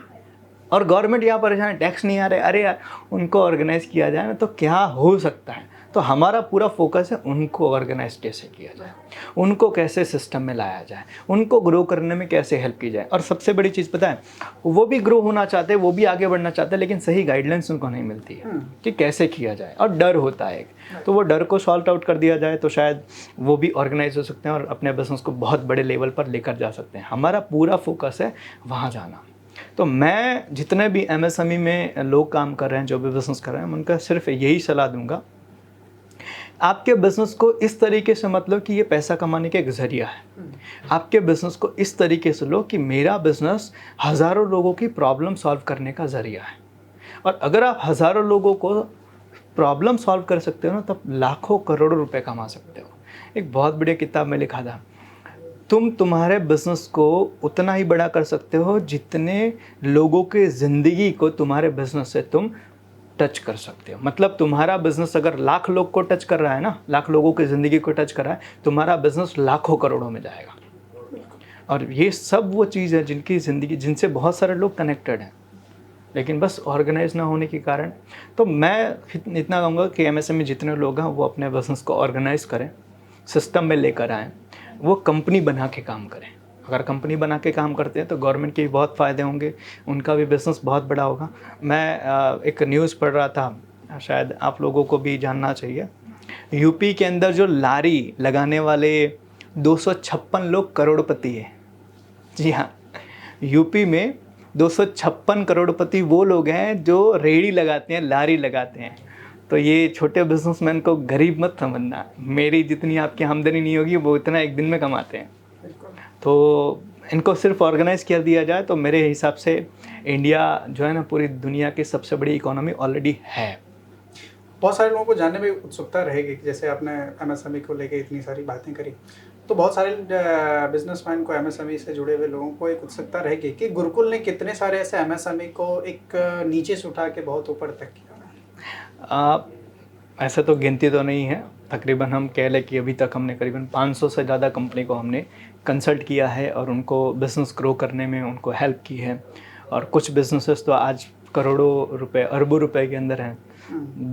Speaker 2: और गवर्नमेंट यहाँ परेशान है, टैक्स नहीं आ रहे। अरे यार, उनको ऑर्गेनाइज किया जाए ना, तो क्या हो सकता है। तो हमारा पूरा फोकस है उनको ऑर्गेनाइज कैसे किया जाए, उनको कैसे सिस्टम में लाया जाए, उनको ग्रो करने में कैसे हेल्प की जाए। और सबसे बड़ी चीज़ पता है, वो भी ग्रो होना चाहते हैं, वो भी आगे बढ़ना चाहते हैं, लेकिन सही गाइडलाइंस उनको नहीं मिलती है कि कैसे किया जाए, और डर होता है एक। तो वो डर को सॉल्व आउट कर दिया जाए तो शायद वो भी ऑर्गेनाइज हो सकते हैं और अपने बिजनेस को बहुत बड़े लेवल पर लेकर जा सकते हैं। हमारा पूरा फोकस है वहाँ जाना। तो मैं जितने भी एमएसएमई में लोग काम कर रहे हैं, जो भी बिज़नेस कर रहे हैं, उनका सिर्फ यही सलाह दूंगा, आपके बिज़नेस को इस तरीके से मत लो कि ये पैसा कमाने का एक ज़रिया है। आपके बिज़नेस को इस तरीके से लो कि मेरा बिज़नेस हज़ारों लोगों की प्रॉब्लम सॉल्व करने का ज़रिया है। और अगर आप हज़ारों लोगों को प्रॉब्लम सॉल्व कर सकते हो ना, तब लाखों करोड़ों रुपए कमा सकते हो। एक बहुत बढ़िया किताब में लिखा था, तुम तुम्हारे बिज़नेस को उतना ही बड़ा कर सकते हो जितने लोगों के ज़िंदगी को तुम्हारे बिज़नेस से तुम टच कर सकते हो। मतलब तुम्हारा बिज़नेस अगर लाख लोग को टच कर रहा है ना, लाख लोगों की ज़िंदगी को टच कर रहा है, तुम्हारा बिज़नेस लाखों करोड़ों में जाएगा। और ये सब वो चीज़ है जिनकी ज़िंदगी, जिनसे बहुत सारे लोग कनेक्टेड हैं, लेकिन बस ऑर्गेनाइज ना होने के कारण। तो मैं इतना कहूँगा कि एमएसएमई जितने लोग हैं वो अपने बिज़नेस को ऑर्गेनाइज करें, सिस्टम में लेकर आएँ, वो कंपनी बना के काम करें। अगर कंपनी बना के काम करते हैं तो गवर्नमेंट के भी बहुत फ़ायदे होंगे, उनका भी बिज़नेस बहुत बड़ा होगा। मैं एक न्यूज़ पढ़ रहा था, शायद आप लोगों को भी जानना चाहिए। यूपी के अंदर जो लारी लगाने वाले 256 लोग करोड़पति है। जी हाँ, यूपी में 256 करोड़पति वो लोग हैं जो रेहड़ी लगाते हैं, लारी लगाते हैं। तो ये छोटे बिजनेसमैन को गरीब मत समझना, मेरी जितनी आपकी आमदनी नहीं होगी वो इतना एक दिन में कमाते हैं। तो इनको सिर्फ ऑर्गेनाइज कर दिया जाए तो मेरे हिसाब से इंडिया जो है ना पूरी दुनिया की सबसे बड़ी इकोनॉमी ऑलरेडी है।
Speaker 1: बहुत सारे लोगों को जानने में उत्सुकता रहेगी कि जैसे आपने एमएसएमई को लेके इतनी सारी बातें करी, तो बहुत सारे बिजनेसमैन को एमएसएमई से जुड़े हुए लोगों को एक उत्सुकता रहेगी कि गुरुकुल ने कितने सारे ऐसे एमएसएमई को एक नीचे से उठा के बहुत ऊपर तक किया।
Speaker 2: ऐसा तो गिनती तो नहीं है, तकरीबन हम कह लें कि अभी तक हमने करीबन 500 से ज़्यादा कंपनी को हमने कंसल्ट किया है और उनको बिज़नेस ग्रो करने में उनको हेल्प की है। और कुछ बिजनेसेस तो आज करोड़ों रुपए, अरबों रुपए के अंदर हैं,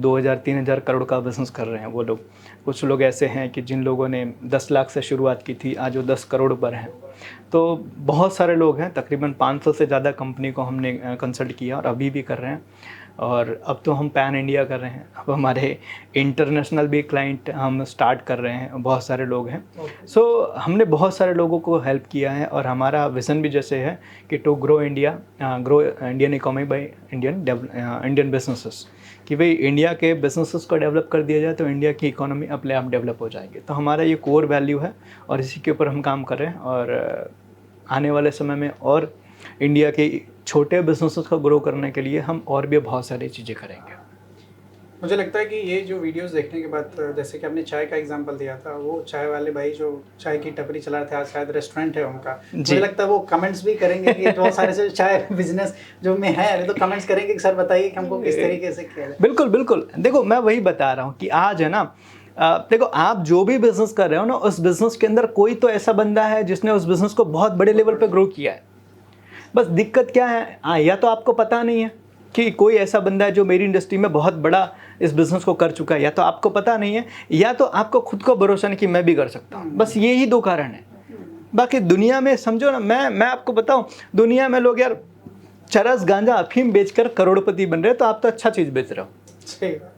Speaker 2: 2000-3000 करोड़ का बिज़नेस कर रहे हैं वो लोग। कुछ लोग ऐसे हैं कि जिन लोगों ने 10 लाख से शुरुआत की थी, आज वो 10 करोड़ पर हैं। तो बहुत सारे लोग हैं, तकरीबन 500 से ज़्यादा कंपनी को हमने कंसल्ट किया और अभी भी कर रहे हैं। और अब तो हम पैन इंडिया कर रहे हैं, अब हमारे इंटरनेशनल भी क्लाइंट हम स्टार्ट कर रहे हैं, बहुत सारे लोग हैं। सो हमने बहुत सारे लोगों को हेल्प किया है और हमारा विज़न भी जैसे है कि to grow India, grow Indian economy by Indian businesses, कि भाई इंडिया के बिजनेसेस को डेवलप कर दिया जाए तो इंडिया की इकोनॉमी अपने आप डेवलप हो जाएगी। तो हमारा ये कोर वैल्यू है और इसी के ऊपर हम काम कर रहे हैं। और आने वाले समय में और इंडिया के छोटे बिजनेसेस को ग्रो करने के लिए हम और भी बहुत सारी चीज़ें करेंगे।
Speaker 1: मुझे लगता है कि ये जो वीडियोस देखने के बाद, जैसे कि आपने चाय का एग्जांपल दिया था, वो चाय वाले भाई जो चाय की टपरी चला रहे थे, आज शायद रेस्टोरेंट है उनका, मुझे लगता है वो कमेंट्स भी करेंगे कि बहुत सारे से चाय बिजनेस जो में है तो कमेंट्स करेंगे कि सर बताइए कि हमको किस तरीके से किया जाए।
Speaker 2: बिल्कुल बिल्कुल, देखो मैं वही बता रहा हूँ कि आज है ना, देखो आप जो भी बिजनेस कर रहे हो ना, उस बिजनेस के अंदर कोई तो ऐसा बंदा है जिसने उस बिजनेस को बहुत बड़े लेवल पे ग्रो किया है। बस दिक्कत क्या है, या तो आपको पता नहीं है कि कोई ऐसा बंदा है जो मेरी इंडस्ट्री में बहुत बड़ा इस बिज़नेस को कर चुका है, या तो आपको पता नहीं है, या तो आपको खुद को भरोसा नहीं कि मैं भी कर सकता हूँ। बस यही दो कारण है। बाकी दुनिया में समझो ना, मैं आपको बताऊँ, दुनिया में लोग यार चरस, गांजा, अफीम बेचकर करोड़पति बन रहे हैं, तो आप तो अच्छा चीज़ बेच रहे हो।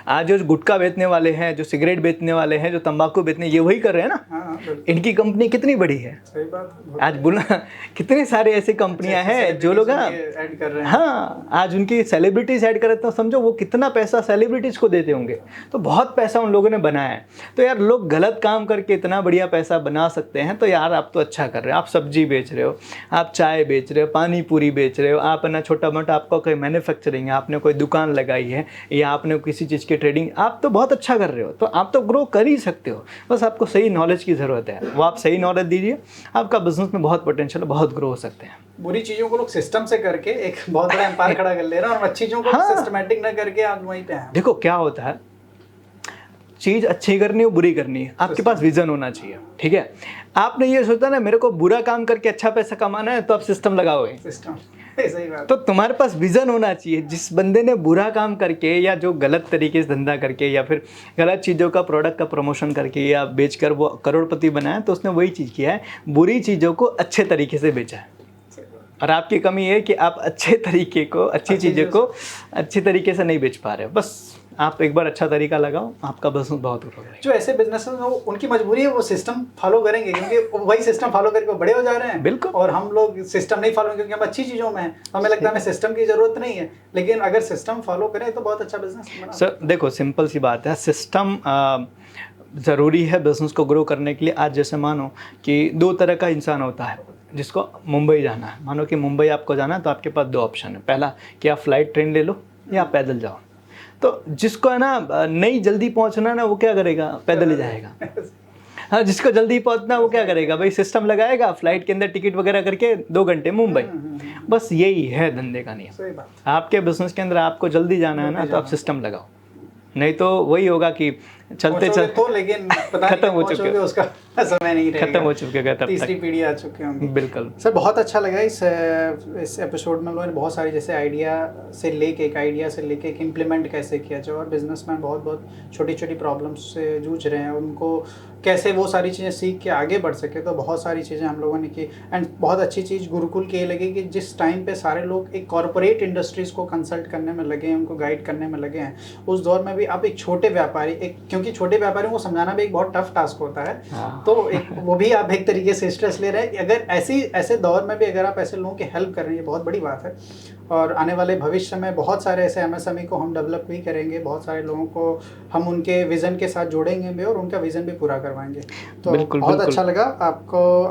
Speaker 2: आज जो गुटखा बेचने वाले हैं, जो सिगरेट बेचने वाले हैं, जो तंबाकू बेचने, ये वही कर रहे हैं ना। इनकी कंपनी कितनी बड़ी है।
Speaker 1: सही बात।
Speaker 2: आज बोला कितने सारे ऐसी कंपनियां हैं जो लोग
Speaker 1: ऐड कर रहे हैं।
Speaker 2: हाँ, आज उनकी सेलिब्रिटीज ऐड कर रहे हैं, तो समझो वो कितना पैसा सेलिब्रिटीज को देते होंगे। तो बहुत पैसा उन लोगों ने बनाया है। तो यार लोग गलत काम करके इतना बढ़िया पैसा बना सकते हैं, तो यार आप तो अच्छा कर रहे हो। आप सब्जी बेच रहे हो, आप चाय बेच रहे हो, पानी पूरी बेच रहे हो, आप है ना छोटा मोटा आपका कोई मैन्युफैक्चरिंग है, आपने कोई दुकान लगाई है, या आपने किसी चीज़ की ट्रेडिंग, आप तो बहुत अच्छा कर रहे हो। तो आप तो ग्रो कर ही सकते हो, बस आपको सही नॉलेज की ज़रूरत है। वो आप सही नॉलेज दीजिए, आपका बिजनेस में बहुत पोटेंशियल है, बहुत ग्रो हो सकते हैं।
Speaker 1: बुरी चीज़ों को लोग सिस्टम से करके एक बहुत बड़ा एम्पायर खड़ा कर ले रहे हैं, और अच्छी चीज़ों को सिस्टमैटिक ना करके आज वहीं पे हैं।
Speaker 2: देखो क्या होता है, चीज़ अच्छी करनी हो बुरी करनी है, आपके पास विजन होना चाहिए। ठीक है, आपने ये सोचा ना मेरे को बुरा काम करके अच्छा पैसा कमाना है, तो आप सिस्टम लगाओगे।
Speaker 1: सिस्टम सही बात।
Speaker 2: तो तुम्हारे पास विजन होना चाहिए। जिस बंदे ने बुरा काम करके, या जो गलत तरीके से धंधा करके, या फिर गलत चीज़ों का प्रोडक्ट का प्रमोशन करके या बेचकर वो करोड़पति बनाया, तो उसने वही चीज़ किया है, बुरी चीज़ों को अच्छे तरीके से बेचा है। और आपकी कमी है कि आप अच्छे तरीके को, अच्छी चीज़ों को अच्छी तरीके से नहीं बेच पा रहे हो। बस आप एक बार अच्छा तरीका लगाओ, आपका बिजनेस बहुत ग्रो करेगा।
Speaker 1: जो ऐसे बिजनेस हैं उनकी मजबूरी है, वो सिस्टम फॉलो करेंगे, क्योंकि वही सिस्टम फॉलो करके वो बड़े हो जा रहे हैं।
Speaker 2: बिल्कुल।
Speaker 1: और हम लोग सिस्टम नहीं फॉलो, क्योंकि हम अच्छी चीज़ों में हैं, हमें लगता है हमें सिस्टम की ज़रूरत नहीं है। लेकिन अगर सिस्टम फॉलो करें तो बहुत अच्छा बिजनेस बना।
Speaker 2: सर देखो, सिंपल सी बात है, सिस्टम ज़रूरी है बिज़नेस को ग्रो करने के लिए। आज जैसे मानो कि 2 तरह का इंसान होता है, जिसको मुंबई जाना है। मानो कि मुंबई आपको जाना है, तो आपके पास 2 ऑप्शन है। पहला कि आप फ्लाइट ट्रेन ले लो या आप पैदल जाओ। तो जिसको है ना नहीं जल्दी पहुंचना ना, वो क्या करेगा, पैदल ही जाएगा। हाँ, जिसको जल्दी पहुंचना वो क्या करेगा, भाई सिस्टम लगाएगा, फ्लाइट के अंदर टिकट वगैरह करके 2 घंटे मुंबई। बस यही है धंधे का नियम। आपके बिजनेस के अंदर आपको जल्दी जाना है ना, तो आप सिस्टम लगाओ, नहीं तो वही होगा कि चलते चलते
Speaker 1: तो लेकिन
Speaker 2: खत्म हो चुके,
Speaker 1: उसका समय नहीं रहेगा,
Speaker 2: खत्म हो चुके, तब
Speaker 1: तीसरी पीढ़ी आ चुकी होंगी।
Speaker 2: बिल्कुल
Speaker 1: सर, बहुत अच्छा लगा इस एपिसोड में। लोगों ने बहुत सारी जैसे आइडिया से लेके एक इम्प्लीमेंट कैसे किया जाए, और बिजनेसमैन बहुत छोटी छोटी प्रॉब्लम्स से जूझ रहे हैं, उनको कैसे वो सारी चीज़ें सीख के आगे बढ़ सके। तो बहुत सारी चीज़ें हम लोगों ने की। एंड बहुत अच्छी चीज़ गुरुकुल की ये लगी कि जिस टाइम पे सारे लोग एक कॉरपोरेट इंडस्ट्रीज़ को कंसल्ट करने में लगे हैं, उनको गाइड करने में लगे हैं, उस दौर में भी आप एक छोटे व्यापारी, एक क्योंकि छोटे व्यापारियों को समझाना भी एक बहुत टफ टास्क होता है।
Speaker 2: हाँ।
Speaker 1: तो एक वो भी आप एक तरीके से स्ट्रेस ले रहे हैं। अगर ऐसे दौर में भी अगर आप ऐसे लोगों की हेल्प कर रहे हैं, ये बहुत बड़ी बात है। और आने वाले भविष्य में बहुत सारे ऐसे एमएसएमई को हम डेवलप भी करेंगे, बहुत सारे लोगों को हम उनके विज़न के साथ जोड़ेंगे भी और उनका विज़न भी पूरा करवाएंगे। तो
Speaker 2: बिल्कुल,
Speaker 1: बहुत
Speaker 2: बिल्कुल।
Speaker 1: अच्छा लगा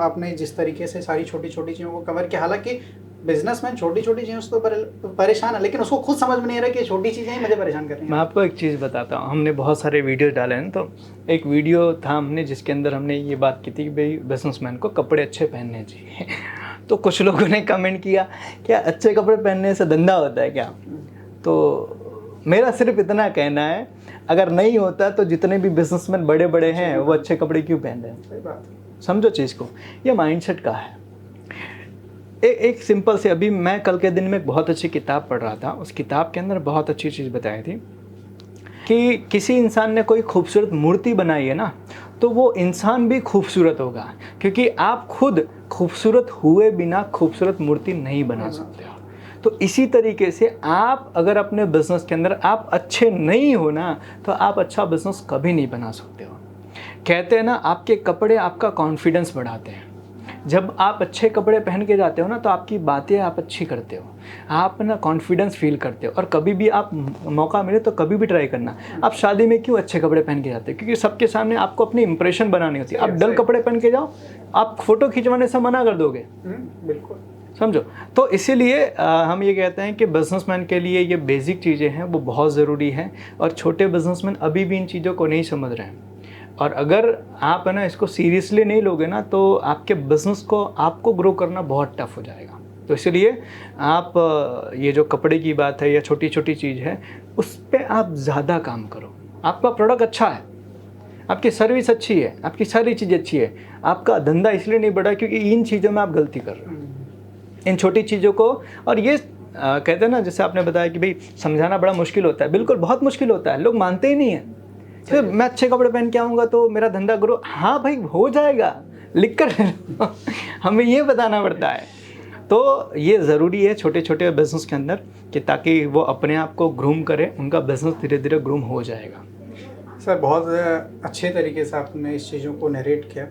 Speaker 1: आपने जिस तरीके से सारी छोटी-छोटी चीज़ों को कवर किया। हालाँकि बिजनेसमैन छोटी-छोटी चीज़ों से तो परेशान है, लेकिन उसको खुद समझ में नहीं आ रहा कि ये छोटी चीज़ें ही मुझे परेशान कर रही हैं।
Speaker 2: मैं आपको एक चीज़ बताता हूँ, हमने बहुत सारे वीडियो डाले हैं, तो एक वीडियो था हमने जिसके अंदर हमने ये बात की थी कि भाई बिजनेसमैन को कपड़े अच्छे पहनने चाहिए। तो कुछ लोगों ने कमेंट किया क्या अच्छे कपड़े पहनने से धंधा होता है क्या? तो मेरा सिर्फ इतना कहना है, अगर नहीं होता तो जितने भी बिजनेसमैन बड़े बड़े हैं वो अच्छे कपड़े क्यों पहन रहे हैं?
Speaker 1: सही बात है।
Speaker 2: समझो चीज़ को, ये माइंडसेट का है। एक सिंपल से, अभी मैं कल के दिन में एक बहुत अच्छी किताब पढ़ रहा था, उस किताब के अंदर बहुत अच्छी चीज़ बताई थी कि किसी इंसान ने कोई खूबसूरत मूर्ति बनाई है ना, तो वो इंसान भी खूबसूरत होगा, क्योंकि आप खुद खूबसूरत हुए बिना खूबसूरत मूर्ति नहीं बना सकते हो। तो इसी तरीके से आप अगर अपने बिजनेस के अंदर आप अच्छे नहीं हो ना, तो आप अच्छा बिजनेस कभी नहीं बना सकते हो। कहते हैं ना, आपके कपड़े आपका कॉन्फिडेंस बढ़ाते हैं। जब आप अच्छे कपड़े पहन के जाते हो ना, तो आपकी बातें आप अच्छी करते हो, आप ना कॉन्फिडेंस फील करते हो। और कभी भी आप मौका मिले तो कभी भी ट्राई करना, आप शादी में क्यों अच्छे कपड़े पहन के जाते हो? क्योंकि सबके सामने आपको अपनी इंप्रेशन बनानी होती है। आप डल कपड़े पहन के जाओ, आप फोटो खिंचवाने से मना कर दोगे।
Speaker 1: बिल्कुल,
Speaker 2: समझो। तो इसीलिए हम ये कहते हैं कि बिजनेसमैन के लिए ये बेसिक चीज़ें हैं वो बहुत ज़रूरी हैं, और छोटे बिजनेसमैन अभी भी इन चीज़ों को नहीं समझ रहे हैं। और अगर आप है ना इसको सीरियसली नहीं लोगे ना, तो आपके बिज़नेस को आपको ग्रो करना बहुत टफ हो जाएगा। तो इसलिए आप ये जो कपड़े की बात है या छोटी छोटी चीज़ है, उस पर आप ज़्यादा काम करो। आपका प्रोडक्ट अच्छा है, आपकी सर्विस अच्छी है, आपकी सारी चीज़ें अच्छी है, आपका धंधा इसलिए नहीं बढ़ा क्योंकि इन चीज़ों में आप गलती कर रहे हो, इन छोटी चीज़ों को। और ये कहते हैं ना, जैसे आपने बताया कि भाई समझाना बड़ा मुश्किल होता है, बिल्कुल बहुत मुश्किल होता है, लोग मानते ही नहीं हैं। फिर मैं अच्छे कपड़े पहन के आऊँगा तो मेरा धंधा ग्रो, हाँ भाई हो जाएगा, लिख कर हमें ये बताना पड़ता है। तो ये ज़रूरी है छोटे छोटे बिजनेस के अंदर कि ताकि वो अपने आप को ग्रूम करें, उनका बिजनेस धीरे धीरे ग्रूम हो जाएगा।
Speaker 1: सर बहुत अच्छे तरीके से आपने इस चीज़ों को नरेट किया।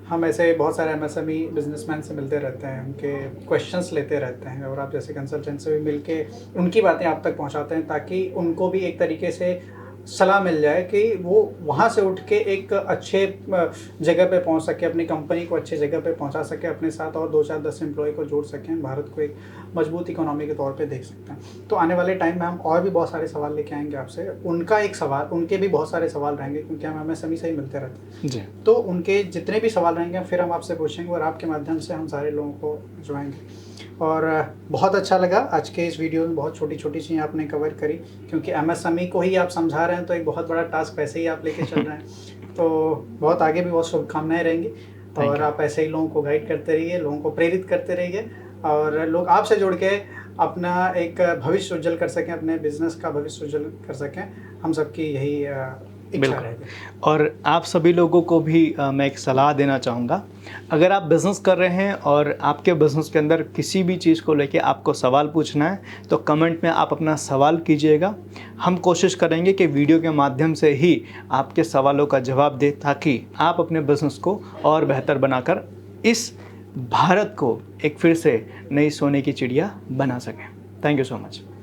Speaker 1: हम ऐसे बहुत सारे एमएसएमई बिजनेसमैन से मिलते रहते हैं, उनके क्वेश्चंस लेते रहते हैं, और आप जैसे कंसल्टेंट से भी मिलके उनकी बातें आप तक पहुंचाते हैं, ताकि उनको भी एक तरीके से सलाह मिल जाए कि वो वहाँ से उठ के एक अच्छे जगह पे पहुँच सके, अपनी कंपनी को अच्छे जगह पे पहुँचा सके, अपने साथ और 2-4-10 एम्प्लॉय को जोड़ सकें, भारत को एक मजबूत इकोनॉमी के तौर पे देख सकते हैं। तो आने वाले टाइम में हम और भी बहुत सारे सवाल लेके आएंगे आपसे। उनका एक सवाल, उनके भी बहुत सारे सवाल रहेंगे, क्योंकि हम एमएसएमई से ही मिलते रहते हैं
Speaker 2: जी।
Speaker 1: तो उनके जितने भी सवाल रहेंगे फिर हम आपसे पूछेंगे, और आपके माध्यम से हम सारे लोगों को जुड़ाएंगे। और बहुत अच्छा लगा आज के इस वीडियो में, बहुत छोटी छोटी चीज़ें आपने कवर करी, क्योंकि एमएसएमई को ही आप समझा रहे हैं तो एक बहुत बड़ा टास्क वैसे ही आप लेके चल रहे हैं। तो बहुत आगे भी बहुत शुभकामनाएं रहेंगी, और आप ऐसे ही लोगों को गाइड करते रहिए, लोगों को प्रेरित करते रहिए, और लोग आपसे जुड़ के अपना एक भविष्य उज्जवल कर सकें, अपने बिजनेस का भविष्य उज्जवल कर सकें। हम सबकी यही इच्छा रहेगी।
Speaker 2: और आप सभी लोगों को भी मैं एक सलाह देना चाहूँगा, अगर आप बिज़नेस कर रहे हैं और आपके बिज़नेस के अंदर किसी भी चीज़ को लेके आपको सवाल पूछना है, तो कमेंट में आप अपना सवाल कीजिएगा। हम कोशिश करेंगे कि वीडियो के माध्यम से ही आपके सवालों का जवाब दें, ताकि आप अपने बिज़नेस को और बेहतर बनाकर इस भारत को एक फिर से नई सोने की चिड़िया बना सकें। Thank you so much.